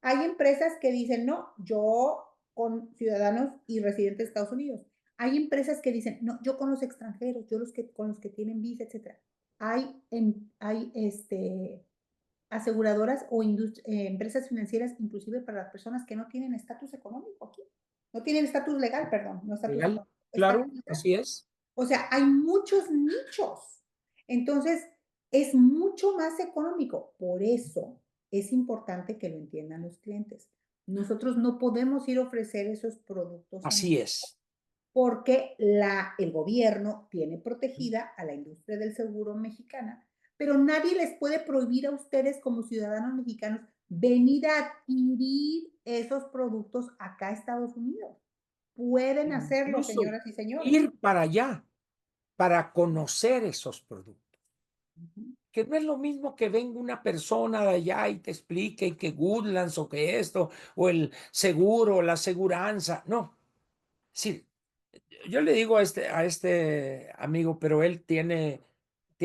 Hay empresas que dicen, no, yo con ciudadanos y residentes de Estados Unidos. Hay empresas que dicen, no, yo con los extranjeros, yo con los que tienen visa, etcétera. Hay aseguradoras o empresas financieras, inclusive para las personas que no tienen estatus económico aquí. No tienen estatus legal, perdón, no estatus Legal, económico, estatus claro, legal. así es. O sea, hay muchos nichos. Entonces, es mucho más económico. Por eso es importante que lo entiendan los clientes. Nosotros no podemos ir a ofrecer esos productos a Así México es. porque el gobierno tiene protegida a la industria del seguro mexicana, pero nadie les puede prohibir a ustedes como ciudadanos mexicanos venir a adquirir esos productos acá a Estados Unidos. Pueden hacerlo, Incluso señoras y señores. ir para allá, para conocer esos productos. Ujú. Que no es lo mismo que venga una persona de allá y te explique que Goodlands o que esto, o el seguro, la aseguranza. No, sí, yo le digo a este amigo, pero él tiene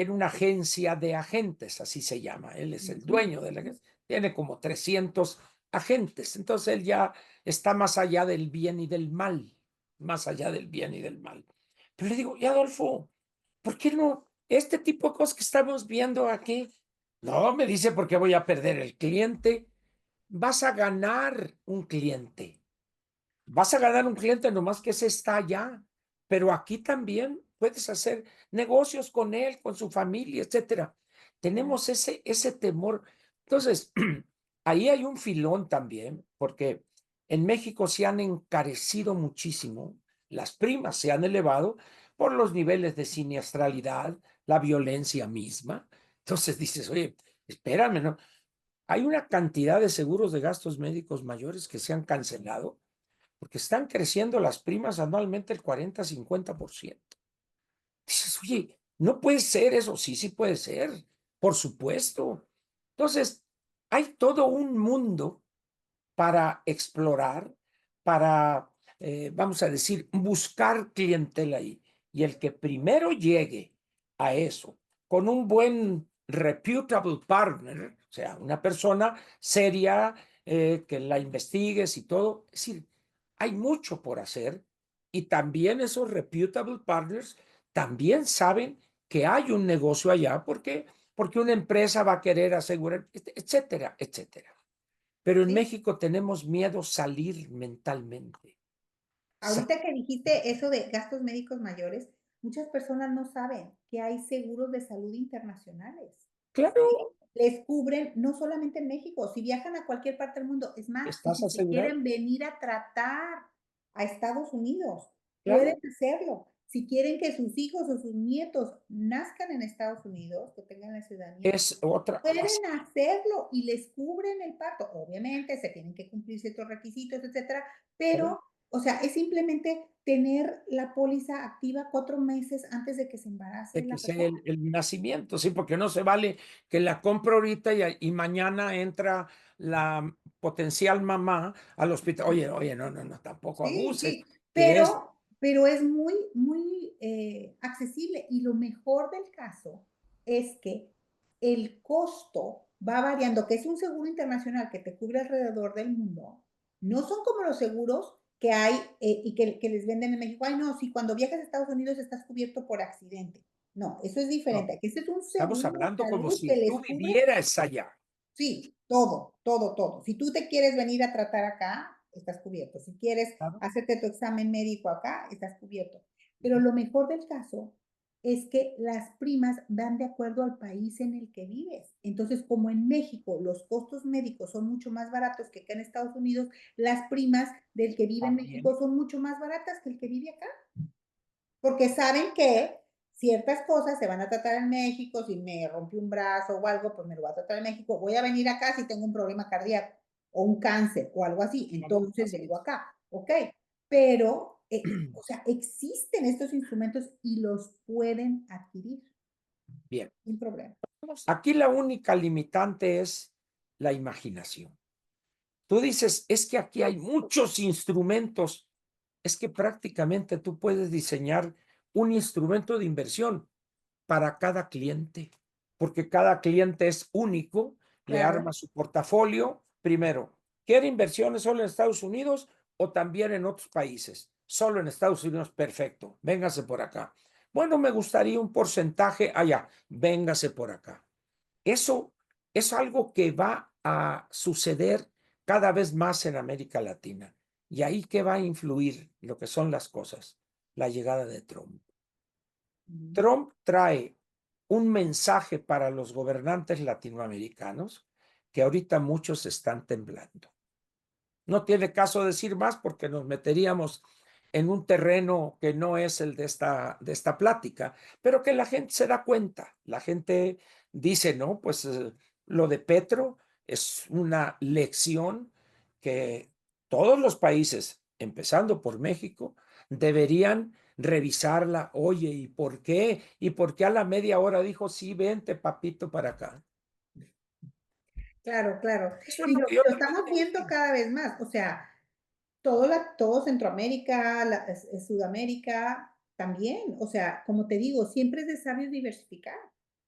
una agencia de agentes, así se llama. Él es el Ujú. dueño de la agencia. Tiene como 300 agentes. Entonces él ya está más allá del bien y del mal, más allá del bien y del mal. Pero le digo, y Adolfo, ¿por qué no? Este tipo de cosas que estamos viendo aquí. No, me dice, porque voy a perder el cliente. Vas a ganar un cliente. Vas a ganar un cliente nomás que ese está allá, pero aquí también puedes hacer negocios con él, con su familia, etcétera. Claro. Tenemos ese temor. Entonces, ahí hay un filón también, porque en México se han encarecido muchísimo, las primas se han elevado por los niveles de siniestralidad, la violencia misma. Entonces dices, oye, espérame, ¿no? Hay una cantidad de seguros de gastos médicos mayores que se han cancelado porque están creciendo las primas anualmente el 40-50%. Dices, oye, no puede ser eso. Sí, sí puede ser, por supuesto. Entonces, hay todo un mundo para explorar, para, vamos a decir, buscar clientela ahí. Y el que primero llegue a eso con un buen reputable partner, o sea, una persona seria, que la investigues y todo, es decir, hay mucho por hacer y también esos reputable partners también saben que hay un negocio allá porque una empresa va a querer asegurar, etcétera, etcétera. Pero en Sí. México tenemos miedo salir mentalmente. Sa Ahorita que dijiste eso de gastos médicos mayores, muchas personas no saben que hay seguros de salud internacionales. Sí, claro, les cubren no solamente en México, si viajan a cualquier parte del mundo, es más, y estás si se asegurado, quieren venir a tratar a Estados Unidos, pueden claro, hacerlo. Si quieren que sus hijos o sus nietos nazcan en Estados Unidos, que tengan la ciudadanía, es otra pueden así hacerlo y les cubren el parto. Obviamente se tienen que cumplir ciertos requisitos, etcétera, claro, pero, o sea, es simplemente tener la póliza activa 4 meses antes de que se embarace de que la sea persona. el nacimiento, sí, porque no se vale que la compro ahorita y mañana entra la potencial mamá al hospital. Oye, oye, no, no, no, tampoco Sí, abuses, sí, que es pero es muy, muy, accesible, y lo mejor del caso es que el costo va variando, que es un seguro internacional que te cubre alrededor del mundo. No son como los seguros que hay, y que les venden en México. Ay, no, si cuando viajas a Estados Unidos estás cubierto por accidente. No, eso es no, diferente. Aquí este es un estamos seguro de hablando como salud que si tú les cubre. vivieras allá. Sí, todo, todo, todo. Si tú te quieres venir a tratar acá, estás cubierto. Si quieres Claro. hacerte tu examen médico acá, estás cubierto. Pero lo mejor del caso es que las primas van de acuerdo al país en el que vives. Entonces, como en México los costos médicos son mucho más baratos que acá en Estados Unidos, las primas del que vive en También. México son mucho más baratas que el que vive acá. Porque saben que ciertas cosas se van a tratar en México, si me rompí un brazo o algo, pues me lo va a tratar en México. Voy a venir acá si tengo un problema cardíaco o un cáncer o algo así, Claro, entonces así vengo es. acá, ¿ok? Pero, o sea, existen estos instrumentos y los pueden adquirir Bien. sin problema. Aquí la única limitante es la imaginación. Tú dices, es que aquí hay muchos instrumentos. Es que prácticamente tú puedes diseñar un instrumento de inversión para cada cliente, porque cada cliente es único, le Claro. arma su portafolio. Primero, ¿quiere inversiones solo en Estados Unidos o también en otros países? Solo en Estados Unidos, perfecto. Véngase por acá. Bueno, me gustaría un porcentaje allá. Véngase por acá. Eso es algo que va a suceder cada vez más en América Latina. ¿Y ahí qué va a influir lo que son las cosas? La llegada de Trump. Ujú. Trump trae un mensaje para los gobernantes latinoamericanos que ahorita muchos están temblando. No tiene caso decir más porque nos meteríamos en un terreno que no es el de esta plática, pero que la gente se da cuenta. La gente dice, no, pues lo de Petro es una lección que todos los países, empezando por México, deberían revisarla. Oye, ¿y por qué? ¿Y por qué a la media hora dijo, sí, vente, papito, para acá? Claro, claro. Eso es Y lo lo, que yo lo te estamos puedo viendo decir. cada vez más. O sea, todo Centroamérica, Sudamérica también. O sea, como te digo, siempre es de sabios diversificar.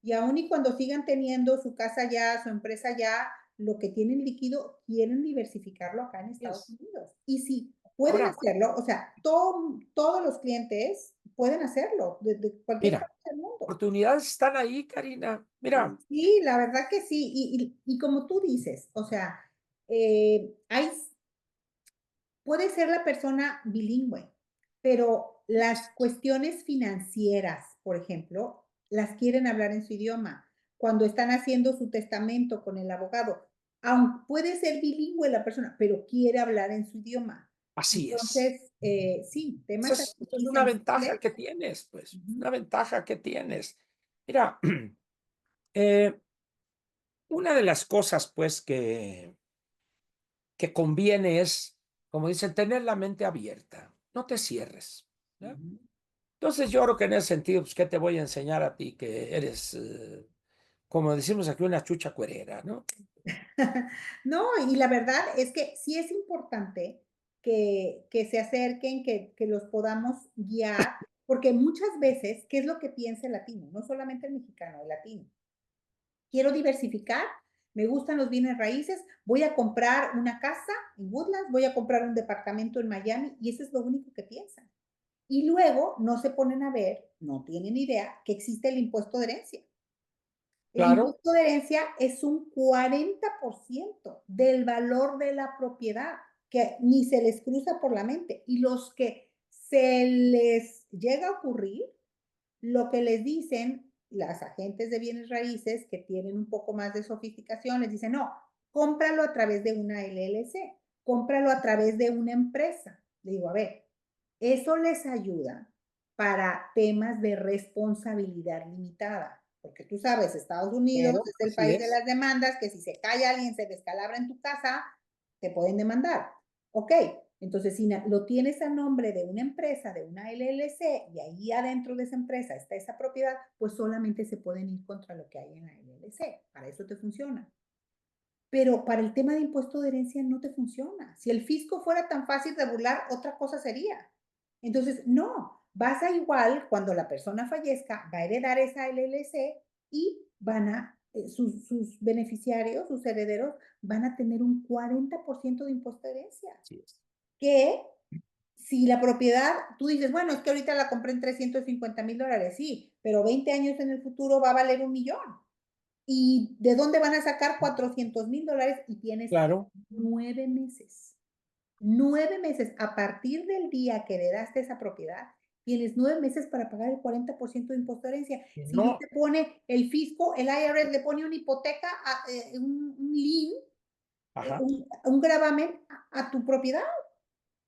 Y aun y cuando sigan teniendo su casa ya, su empresa ya, lo que tienen líquido, quieren diversificarlo acá en Estados Yes. Unidos. Y si pueden Ahora, hacerlo, o sea, todos los clientes pueden hacerlo de cualquier mira, parte del mundo. oportunidades están ahí, Karina. Mira, Sí, la verdad que sí. Y como tú dices, o sea, hay puede ser la persona bilingüe, pero las cuestiones financieras, por ejemplo, las quieren hablar en su idioma. Cuando están haciendo su testamento con el abogado, aun puede ser bilingüe la persona, pero quiere hablar en su idioma. así es. Entonces, sí, Esa temas es así una ventaja sensibles. que tienes, pues, Ujú, una ventaja que tienes. Mira, una de las cosas, pues, que conviene es, como dicen, tener la mente abierta, no te cierres, ¿ya? ujú. Entonces, yo creo que en ese sentido, pues, ¿qué te voy a enseñar a ti que eres, como decimos aquí, una chucha cuerera, ¿no? No, y la verdad es que sí es importante que se acerquen, que los podamos guiar, porque muchas veces, ¿qué es lo que piensa el latino? No solamente el mexicano, el latino. Quiero diversificar, me gustan los bienes raíces, voy a comprar una casa en Woodlands, voy a comprar un departamento en Miami, y eso es lo único que piensan. Y luego no se ponen a ver, no tienen idea que existe el impuesto de herencia. El Claro, impuesto de herencia es un 40% del valor de la propiedad, que ni se les cruza por la mente. Y los que se les llega a ocurrir, lo que les dicen las agentes de bienes raíces que tienen un poco más de sofisticación, les dicen, no, cómpralo a través de una LLC, cómpralo a través de una empresa. Le digo, a ver, eso les ayuda para temas de responsabilidad limitada, porque tú sabes, Estados Unidos pero es el así país de es. las demandas, que si se cae alguien, se descalabra en tu casa, te pueden demandar. Ok, entonces si lo tienes a nombre de una empresa, de una LLC, y ahí adentro de esa empresa está esa propiedad, pues solamente se pueden ir contra lo que hay en la LLC. Para eso te funciona. Pero para el tema de impuesto de herencia no te funciona. Si el fisco fuera tan fácil de burlar, otra cosa sería. Entonces, no, vas a igual, cuando la persona fallezca, va a heredar esa LLC y van a, sus beneficiarios, sus herederos, van a tener un 40% de impuesto de herencia. Así es. Que si la propiedad, tú dices, bueno, es que ahorita la compré en $350,000, sí, pero 20 años en el futuro va a valer 1,000,000. ¿Y de dónde van a sacar $400,000? Y tienes Claro, 9 meses. 9 meses. A partir del día que heredaste esa propiedad, tienes 9 meses para pagar el 40% de impuesto de herencia. Si no no, te pone el fisco, el IRS le pone una hipoteca, un lien, ajá, un gravamen a tu propiedad.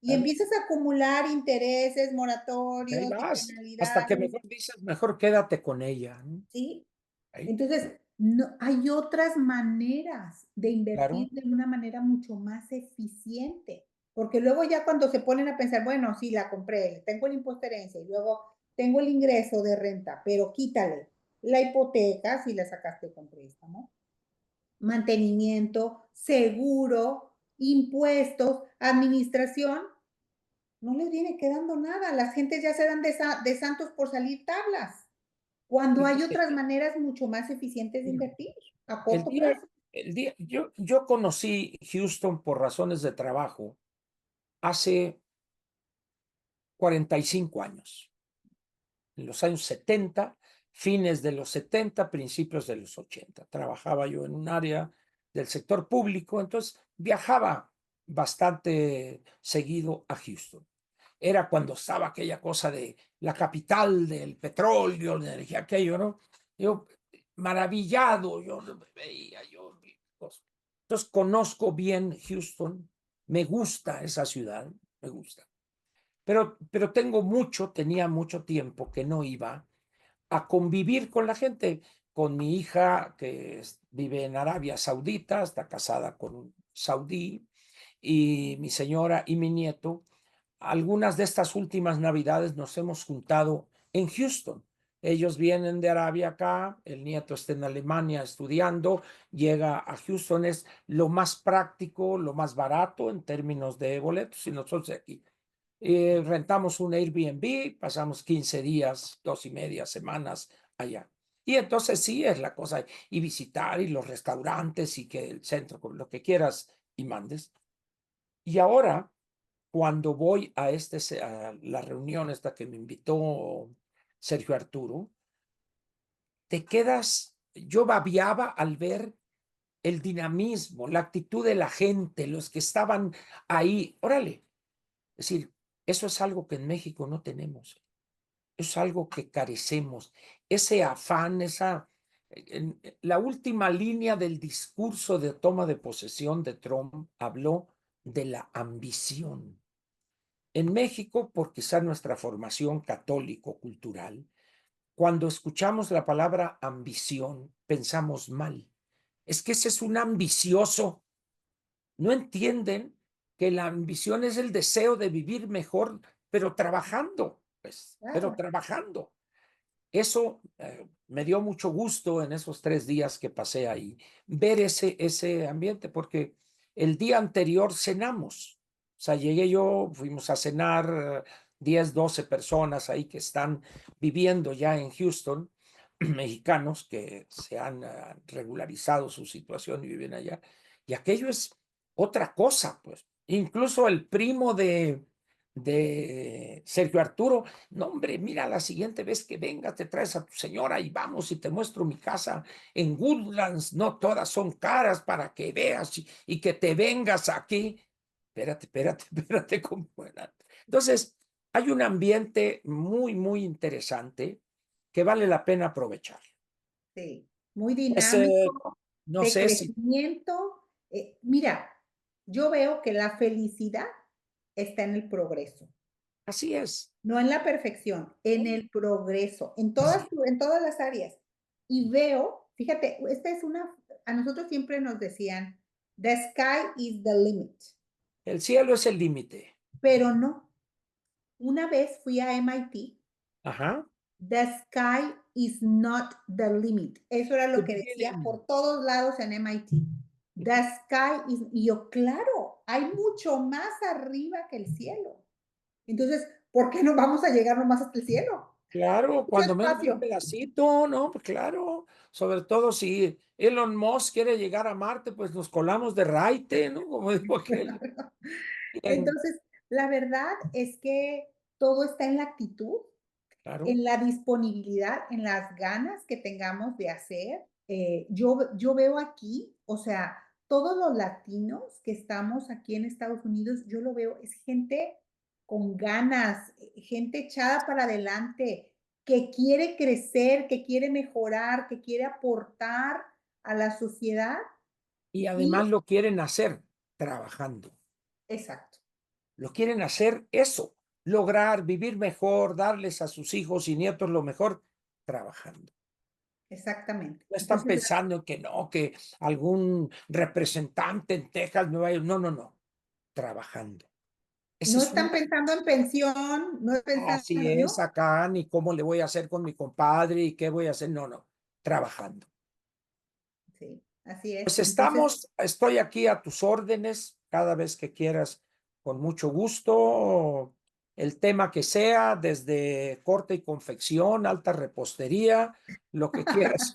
Y claro. empiezas a acumular intereses, Ahí moratorios y vas, hasta que penalidades, mejor dices, mejor quédate con ella, ¿no? ¿sí? Ahí, Entonces, no, hay otras maneras de invertir claro, de una manera mucho más eficiente, porque luego ya cuando se ponen a pensar, bueno, sí, la compré, tengo el impuesto de herencia y luego tengo el ingreso de renta, pero quítale la hipoteca si la sacaste con préstamo, mantenimiento, seguro, impuestos, administración, no les viene quedando nada. Las gentes ya se dan de santos por salir tablas, cuando hay fíjate, otras maneras mucho más eficientes de invertir a el corto día, plazo. yo conocí Houston por razones de trabajo hace 45 años, en los años 70, fines de los 70, principios de los 80. Trabajaba yo en un área del sector público, entonces viajaba bastante seguido a Houston. Era cuando estaba aquella cosa de la capital del petróleo, de la energía, aquello, ¿no? Yo maravillado, yo veía, yo. Entonces conozco bien Houston, me gusta esa ciudad, me gusta. Pero tenía mucho tiempo que no iba a convivir con la gente, con mi hija que vive en Arabia Saudita, está casada con un saudí, y mi señora y mi nieto. Algunas de estas últimas navidades nos hemos juntado en Houston. Ellos vienen de Arabia acá, el nieto está en Alemania estudiando, llega a Houston, es lo más práctico, lo más barato en términos de boletos, y nosotros aquí. Rentamos un Airbnb, pasamos 15 días, 2 y media semanas allá. Y entonces sí es la cosa, y visitar y los restaurantes y que el centro, con lo que quieras y mandes. Y ahora, cuando voy a la reunión esta que me invitó Sergio Arturo, te quedas, yo babiaba al ver el dinamismo, la actitud de la gente, los que estaban ahí. Órale, es decir, eso es algo que en México no tenemos. Es algo que carecemos. Ese afán, la última línea del discurso de toma de posesión de Trump habló de la ambición. En México, por quizá nuestra formación católico-cultural, cuando escuchamos la palabra ambición, pensamos mal. Es que ese es un ambicioso. No entienden que la ambición es el deseo de vivir mejor, pero trabajando, pues, pero Claro. trabajando. Eso me dio mucho gusto en esos 3 días que pasé ahí, ver ese ambiente, porque el día anterior cenamos. O sea, llegué yo, fuimos a cenar 10, 12 personas ahí que están viviendo ya en Houston, mexicanos que se han regularizado su situación y viven allá. Y aquello es otra cosa, pues. Incluso el primo de Sergio Arturo, no, hombre, mira, la siguiente vez que vengas, te traes a tu señora y vamos y te muestro mi casa en Woodlands. No todas son caras para que veas y que te vengas aquí. Espérate, espérate, espérate. Entonces, hay un ambiente muy, muy interesante que vale la pena aprovechar. Sí, muy Pues, dinámico, no de sé si crecimiento. Mira, yo veo que la felicidad está en el progreso, así es. no en la perfección, en el progreso, Sí. en todas las áreas. Y veo, fíjate, esta es una, a nosotros siempre nos decían, the sky is the limit, El cielo es el límite. pero no. Una vez fui a MIT. Ajá. The sky is not the limit. Eso era The lo que decía beginning. por todos lados en MIT. The sky is, y yo, claro, hay mucho más arriba que el cielo. Entonces, ¿por qué no vamos a llegar nomás hasta el cielo? Claro, Mucho cuando menos un espacio. pedacito, ¿no? Pues claro, sobre todo si Elon Musk quiere llegar a Marte, pues nos colamos de raite, ¿no? Como dijo aquel. Bien, Entonces, la verdad es que todo está en la actitud, claro. en la disponibilidad, en las ganas que tengamos de hacer. Yo veo aquí, o sea, todos los latinos que estamos aquí en Estados Unidos, yo lo veo, es gente con ganas, gente echada para adelante, que quiere crecer, que quiere mejorar, que quiere aportar a la sociedad. Y Y además lo quieren hacer trabajando. exacto, Lo quieren hacer eso, lograr vivir mejor, darles a sus hijos y nietos lo mejor trabajando. exactamente. No están Entonces, pensando en que no, que algún representante en Texas me vaya. No, no, no, trabajando. Ese no es un están pensando en pensión, no están así pensando, es ¿no? acá, ni cómo le voy a hacer con mi compadre y qué voy a hacer. No, no, trabajando. Sí, así es. Pues Entonces, estoy aquí a tus órdenes cada vez que quieras, con mucho gusto. El tema que sea, desde corte y confección, alta repostería, lo que quieras.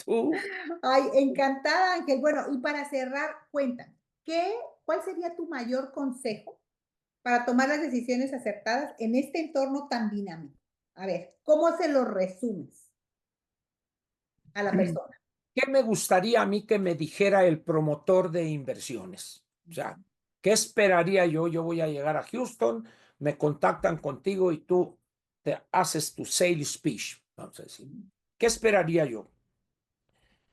Tú, ay, encantada, Ángel. Bueno, y para cerrar, cuéntame, ¿cuál sería tu mayor consejo para tomar las decisiones acertadas en este entorno tan dinámico? A ver, ¿cómo se lo resumes a la persona? ¿qué me gustaría a mí que me dijera el promotor de inversiones? O sea, ¿qué esperaría yo? Yo voy a llegar a Houston, me contactan contigo y tú te haces tu sales speech, vamos a decir. ¿Qué esperaría yo?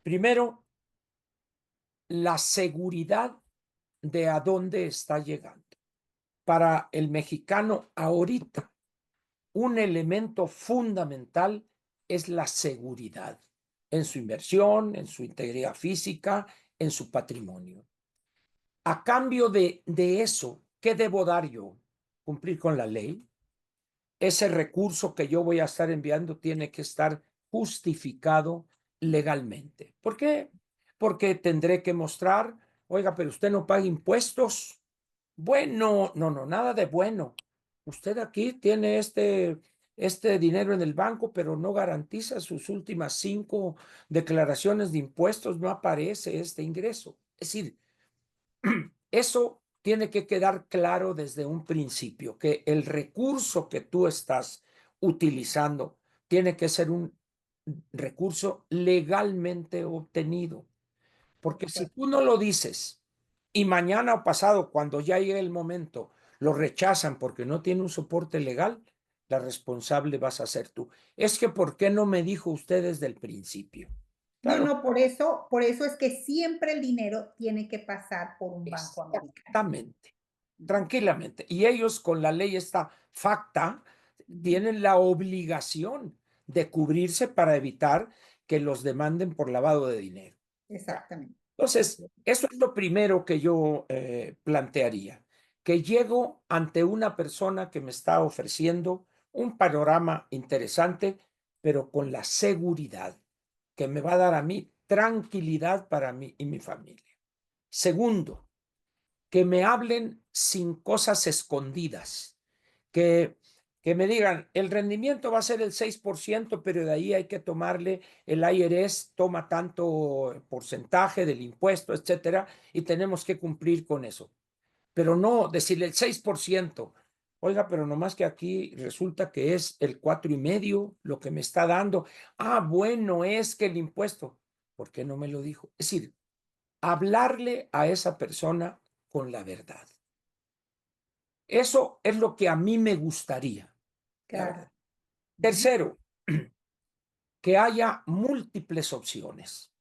Primero, la seguridad de a dónde está llegando. Para el mexicano ahorita, un elemento fundamental es la seguridad en su inversión, en su integridad física, en su patrimonio. A cambio de eso, ¿qué debo dar yo? Cumplir con la ley. Ese recurso que yo voy a estar enviando tiene que estar justificado legalmente. ¿Por qué? Porque tendré que mostrar, oiga, pero usted no paga impuestos. Bueno, no, no, nada de bueno. Usted aquí tiene este dinero en el banco, pero no garantiza sus últimas 5 declaraciones de impuestos, no aparece este ingreso. Es decir, eso tiene que quedar claro desde un principio, que el recurso que tú estás utilizando tiene que ser un recurso legalmente obtenido. Por Porque si supuesto. tú no lo dices y mañana o pasado, cuando ya llegue el momento, lo rechazan porque no tiene un soporte legal, la responsable vas a ser tú. Es que, ¿por qué no me dijo usted desde el principio? No, Claro, no, por eso es que siempre el dinero tiene que pasar por un banco americano. exactamente, tranquilamente. Y ellos con la ley esta facta Ujú. tienen la obligación de cubrirse para evitar que los demanden por lavado de dinero. Exactamente. Entonces, eso es lo primero que yo plantearía, que llego ante una persona que me está ofreciendo un panorama interesante, pero con la seguridad que me va a dar a mí tranquilidad para mí y mi familia. Segundo, que me hablen sin cosas escondidas, que, que me digan, el rendimiento va a ser el 6%, pero de ahí hay que tomarle, el IRS toma tanto porcentaje del impuesto, etcétera, y tenemos que cumplir con eso. Pero no decirle el 6%. Oiga, pero nomás que aquí resulta que es el 4,5 lo que me está dando. Ah, bueno, es que el impuesto. ¿Por qué no me lo dijo? Es decir, hablarle a esa persona con la verdad. Eso es lo que a mí me gustaría, la Claro. verdad. Ujú. Tercero, que haya múltiples opciones,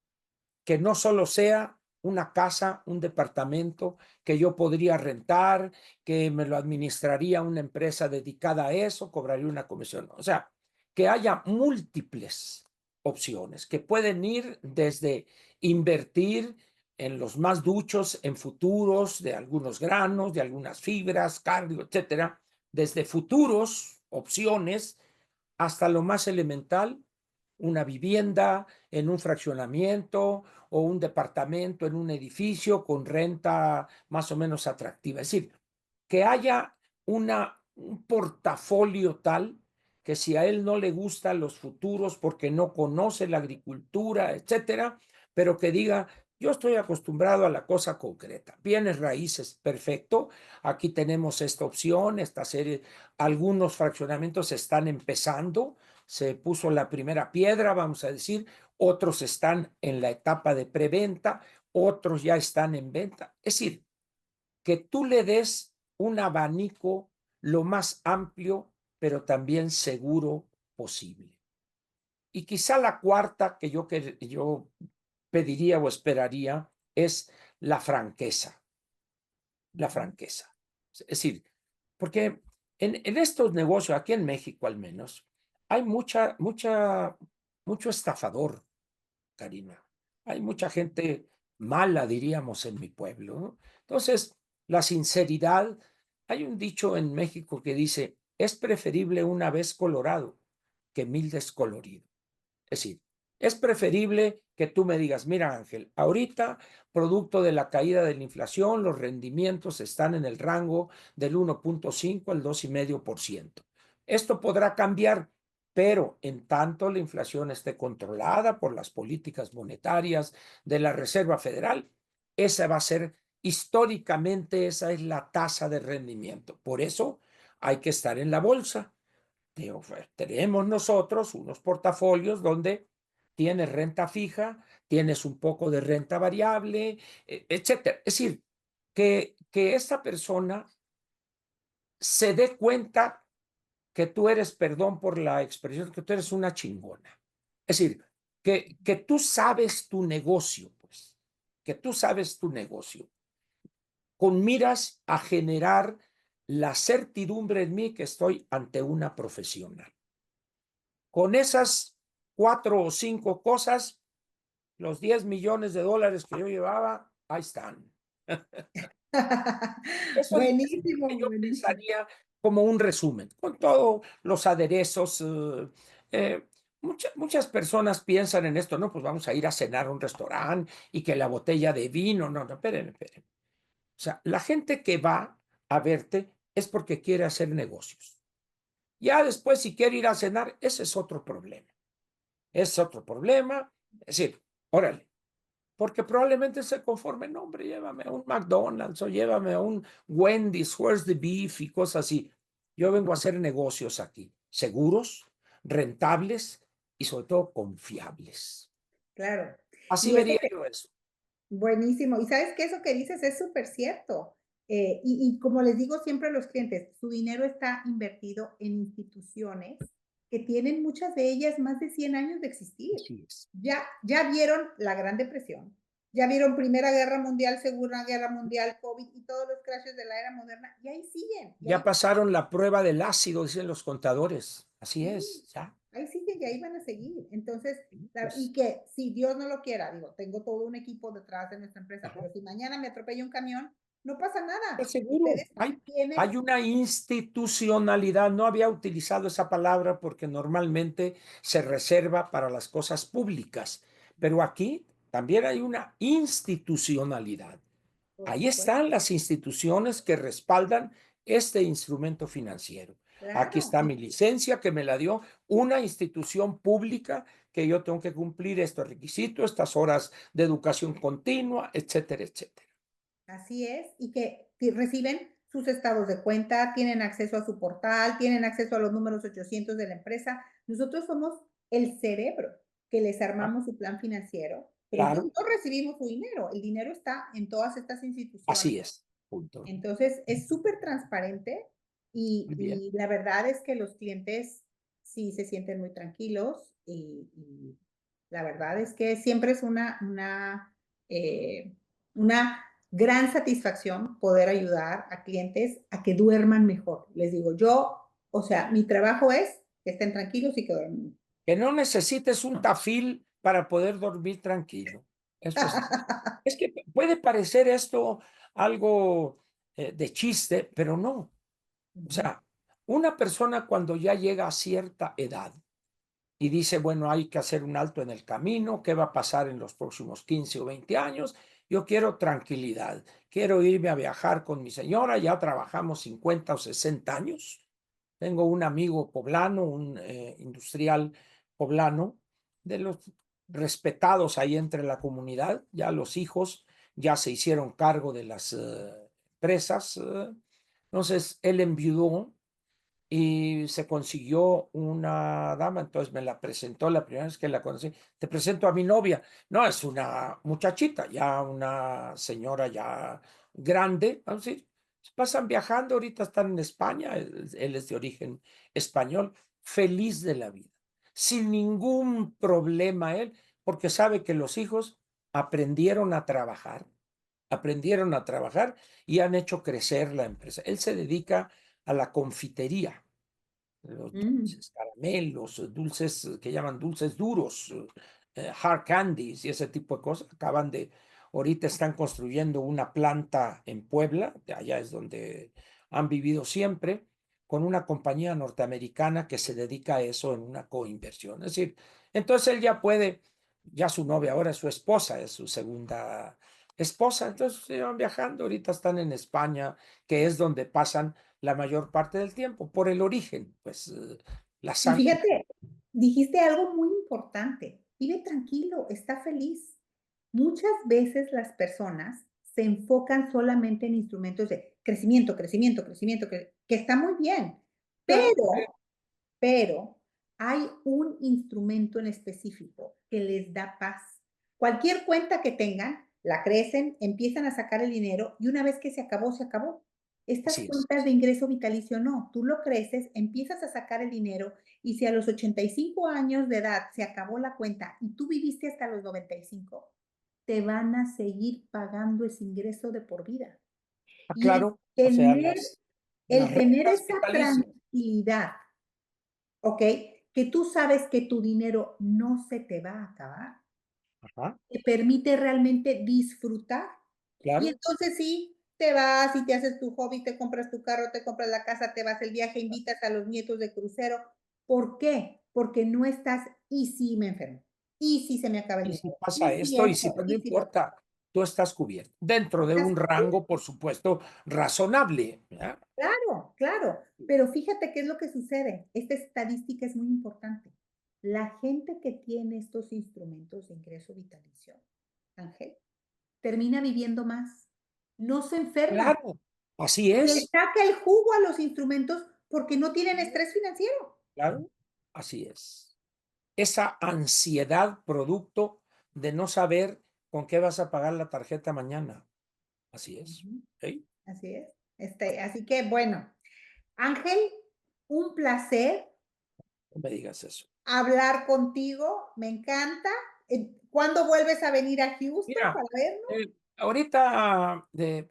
que no solo sea una casa, un departamento que yo podría rentar, que me lo administraría una empresa dedicada a eso, cobraría una comisión. O sea, que haya múltiples opciones que pueden ir desde invertir en los más duchos, en futuros de algunos granos, de algunas fibras, cardio, etcétera, desde futuros, opciones, hasta lo más elemental, una vivienda en un fraccionamiento o un departamento en un edificio con renta más o menos atractiva. Es decir, que haya un portafolio tal que si a él no le gustan los futuros porque no conoce la agricultura, etcétera, pero que diga, yo estoy acostumbrado a la cosa concreta. Bienes raíces, perfecto. Aquí tenemos esta opción, esta serie. Algunos fraccionamientos están empezando, se puso la primera piedra, vamos a decir, otros están en la etapa de preventa, otros ya están en venta. Es decir, que tú le des un abanico lo más amplio, pero también seguro posible. Y quizá la cuarta que yo pediría o esperaría es la franqueza, la Ujú. franqueza. Es decir, porque en estos negocios, aquí en México al menos, hay mucho estafador, Karina. Hay mucha gente mala, diríamos, en mi pueblo, ¿no? Entonces, la sinceridad, hay un dicho en México que dice, es preferible una vez colorado que mil descolorido. Es decir, es preferible que tú me digas, mira Ángel, ahorita, producto de la caída de la inflación, los rendimientos están en el rango del 1,5 al 2,5%. Esto podrá cambiar, pero en tanto la inflación esté controlada por las políticas monetarias de la Reserva Federal, esa va a ser, históricamente, esa es la tasa de rendimiento. Por eso hay que estar en la bolsa. Tenemos nosotros unos portafolios donde tienes renta fija, tienes un poco de renta variable, etcétera. Es decir, que esta persona se dé cuenta que tú eres, perdón por la expresión, que tú eres una chingona. Es decir, que tú sabes tu negocio, pues, que tú sabes tu negocio, con miras a generar la certidumbre en mí que estoy ante una profesional. Con esas 4 o 5 cosas, los 10 millones de dólares que yo llevaba, ahí están. Eso es lo Buenísimo, que yo buenísimo. pensaría como un resumen, con todos los aderezos. Muchas personas piensan en esto, no, pues vamos a ir a cenar a un restaurante y que la botella de vino, no, no, esperen, esperen. O sea, la gente que va a verte es porque quiere hacer negocios. Ya después, si quiere ir a cenar, ese es otro problema. Es otro problema. Es decir, órale, porque probablemente se conforme, no, hombre, llévame a un McDonald's o llévame a un Wendy's, Where's the Beef y cosas así. Yo vengo a hacer negocios aquí, seguros, rentables y sobre todo confiables. Claro. Así Y eso vería que yo eso. buenísimo. Y sabes que eso que dices es súper cierto. Y como les digo siempre a los clientes, su dinero está invertido en instituciones que tienen muchas de ellas más de 100 años de existir. Así es. Ya vieron la Gran Depresión, ya vieron Primera Guerra Mundial, Segunda Guerra Mundial, COVID y todos los crashes de la era moderna, y ahí siguen, y Ya ahí pasaron la prueba del ácido, dicen los contadores. Así sí, es, ya. ahí siguen y ahí van a seguir. Entonces, y Pues, que si Dios no lo quiera, digo, tengo todo un equipo detrás de nuestra empresa, ajá. pero si mañana me atropella un camión, no pasa Pues nada. seguro, Ustedes tienen, hay una institucionalidad, no había utilizado esa palabra porque normalmente se reserva para las cosas públicas, pero aquí también hay una institucionalidad. por Ahí supuesto, están las instituciones que respaldan este instrumento financiero. Aquí claro, está mi licencia que me la dio una institución pública que yo tengo que cumplir estos requisitos, estas horas de educación continua, etcétera, etcétera. así es, y que reciben sus estados de cuenta, tienen acceso a su portal, tienen acceso a los números 800 de la empresa. Nosotros somos el cerebro que les Ah, armamos su plan financiero, pero ellos claro, no recibimos su dinero. El dinero está en todas estas instituciones. así es. Punto. Entonces, es súper transparente Muy bien. y la verdad es que los clientes sí se sienten muy tranquilos y la verdad es que siempre es una gran satisfacción poder ayudar a clientes a que duerman mejor. Les digo, yo, o sea, mi trabajo es que estén tranquilos y que duerman. Que no necesites un tafil para poder dormir tranquilo. Eso es que puede parecer esto algo de chiste, pero no. O Ujú. sea, una persona cuando ya llega a cierta edad y dice, bueno, hay que hacer un alto en el camino, ¿qué va a pasar en los próximos 15 o 20 años? Yo quiero tranquilidad, quiero irme a viajar con mi señora, ya trabajamos 50 o 60 años. Tengo un amigo poblano, un industrial poblano, de los respetados ahí entre la comunidad, ya los hijos ya se hicieron cargo de las empresas. Entonces, él enviudó y se consiguió una dama, entonces me la presentó la primera vez que la conocí. Te presento a mi novia. No, es una muchachita, ya una señora ya grande, vamos a decir. Pasan viajando, ahorita están en España, él es de origen español, feliz de la vida, sin ningún problema él, porque sabe que los hijos aprendieron a trabajar y han hecho crecer la empresa. Él se dedica a la confitería, los Mm. dulces caramelos, dulces que llaman dulces duros, hard candies y ese tipo de cosas. Ahorita están construyendo una planta en Puebla, de allá es donde han vivido siempre, con una compañía norteamericana que se dedica a eso en una coinversión. Es decir, entonces él ya puede, ya su novia ahora es su esposa, es su segunda esposa, entonces se van viajando, ahorita están en España, que es donde pasan la mayor parte del tiempo, por el origen, pues la Y sangre. fíjate, dijiste algo muy importante. Vive tranquilo, está feliz. Muchas veces las personas se enfocan solamente en instrumentos de crecimiento, crecimiento, crecimiento, que está muy bien, Claro, pero hay un instrumento en específico que les da paz. Cualquier cuenta que tengan, la crecen, empiezan a sacar el dinero y una vez que se acabó, se acabó. Estas así es. cuentas de ingreso vitalicio no, tú lo creces, empiezas a sacar el dinero y si a los 85 años de edad se acabó la cuenta y tú viviste hasta los 95, te van a seguir pagando ese ingreso de por vida. Ah, Y claro, o sea, las el tener rentas esa vitalicias. tranquilidad, ¿ok? Que tú sabes que tu dinero no se te va a acabar, Ajá, te permite realmente disfrutar. Y claro. entonces sí, te vas y te haces tu hobby, te compras tu carro, te compras la casa, te vas el viaje, invitas a los nietos de crucero. ¿Por qué? Porque no estás, ¿y si me enfermo? ¿Y si se me acaba el Y si dinero? pasa ¿Y si esto, y si esto? pues no ¿Y si lo otro? importa, tú estás cubierto, dentro de Estás un rango, por supuesto, razonable, ¿verdad? claro, claro, pero fíjate qué es lo que sucede. Esta estadística es muy importante. La gente que tiene estos instrumentos de ingreso vitalicio, Ángel, termina viviendo más, no se enferma, Claro, así le es, saca el jugo a los instrumentos porque no tienen estrés financiero. claro, así es. Esa ansiedad producto de no saber con qué vas a pagar la tarjeta mañana. Así es. Ujú, ¿Sí? así es. Así que bueno, Ángel, un placer No me digas eso. hablar contigo, me encanta. ¿Cuándo vuelves a venir a Houston Mira, para vernos? ahorita he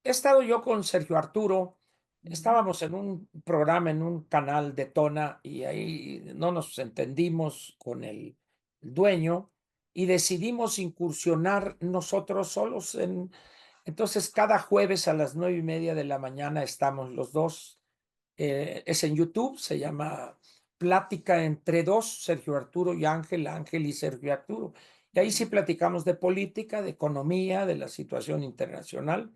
estado yo con Sergio Arturo, Ujú. estábamos en un programa, en un canal de Tona, y ahí no nos entendimos con el dueño y decidimos incursionar nosotros solos entonces cada jueves a las 9:30 de la mañana estamos los dos. Es en YouTube, se llama Plática entre dos, Sergio Arturo y Ángel, Ángel y Sergio Arturo. Y ahí sí Ujú. platicamos de política, de economía, de la situación internacional,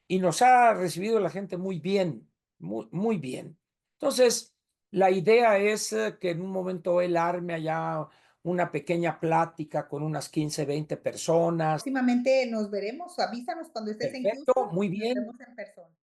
y nos ha recibido la gente muy bien, muy, muy bien. Entonces, la idea es que en un momento él arme allá una pequeña plática con unas 15, 20 personas. Próximamente nos veremos, avísanos cuando estés en Perfecto, Houston muy y nos bien. vemos en persona.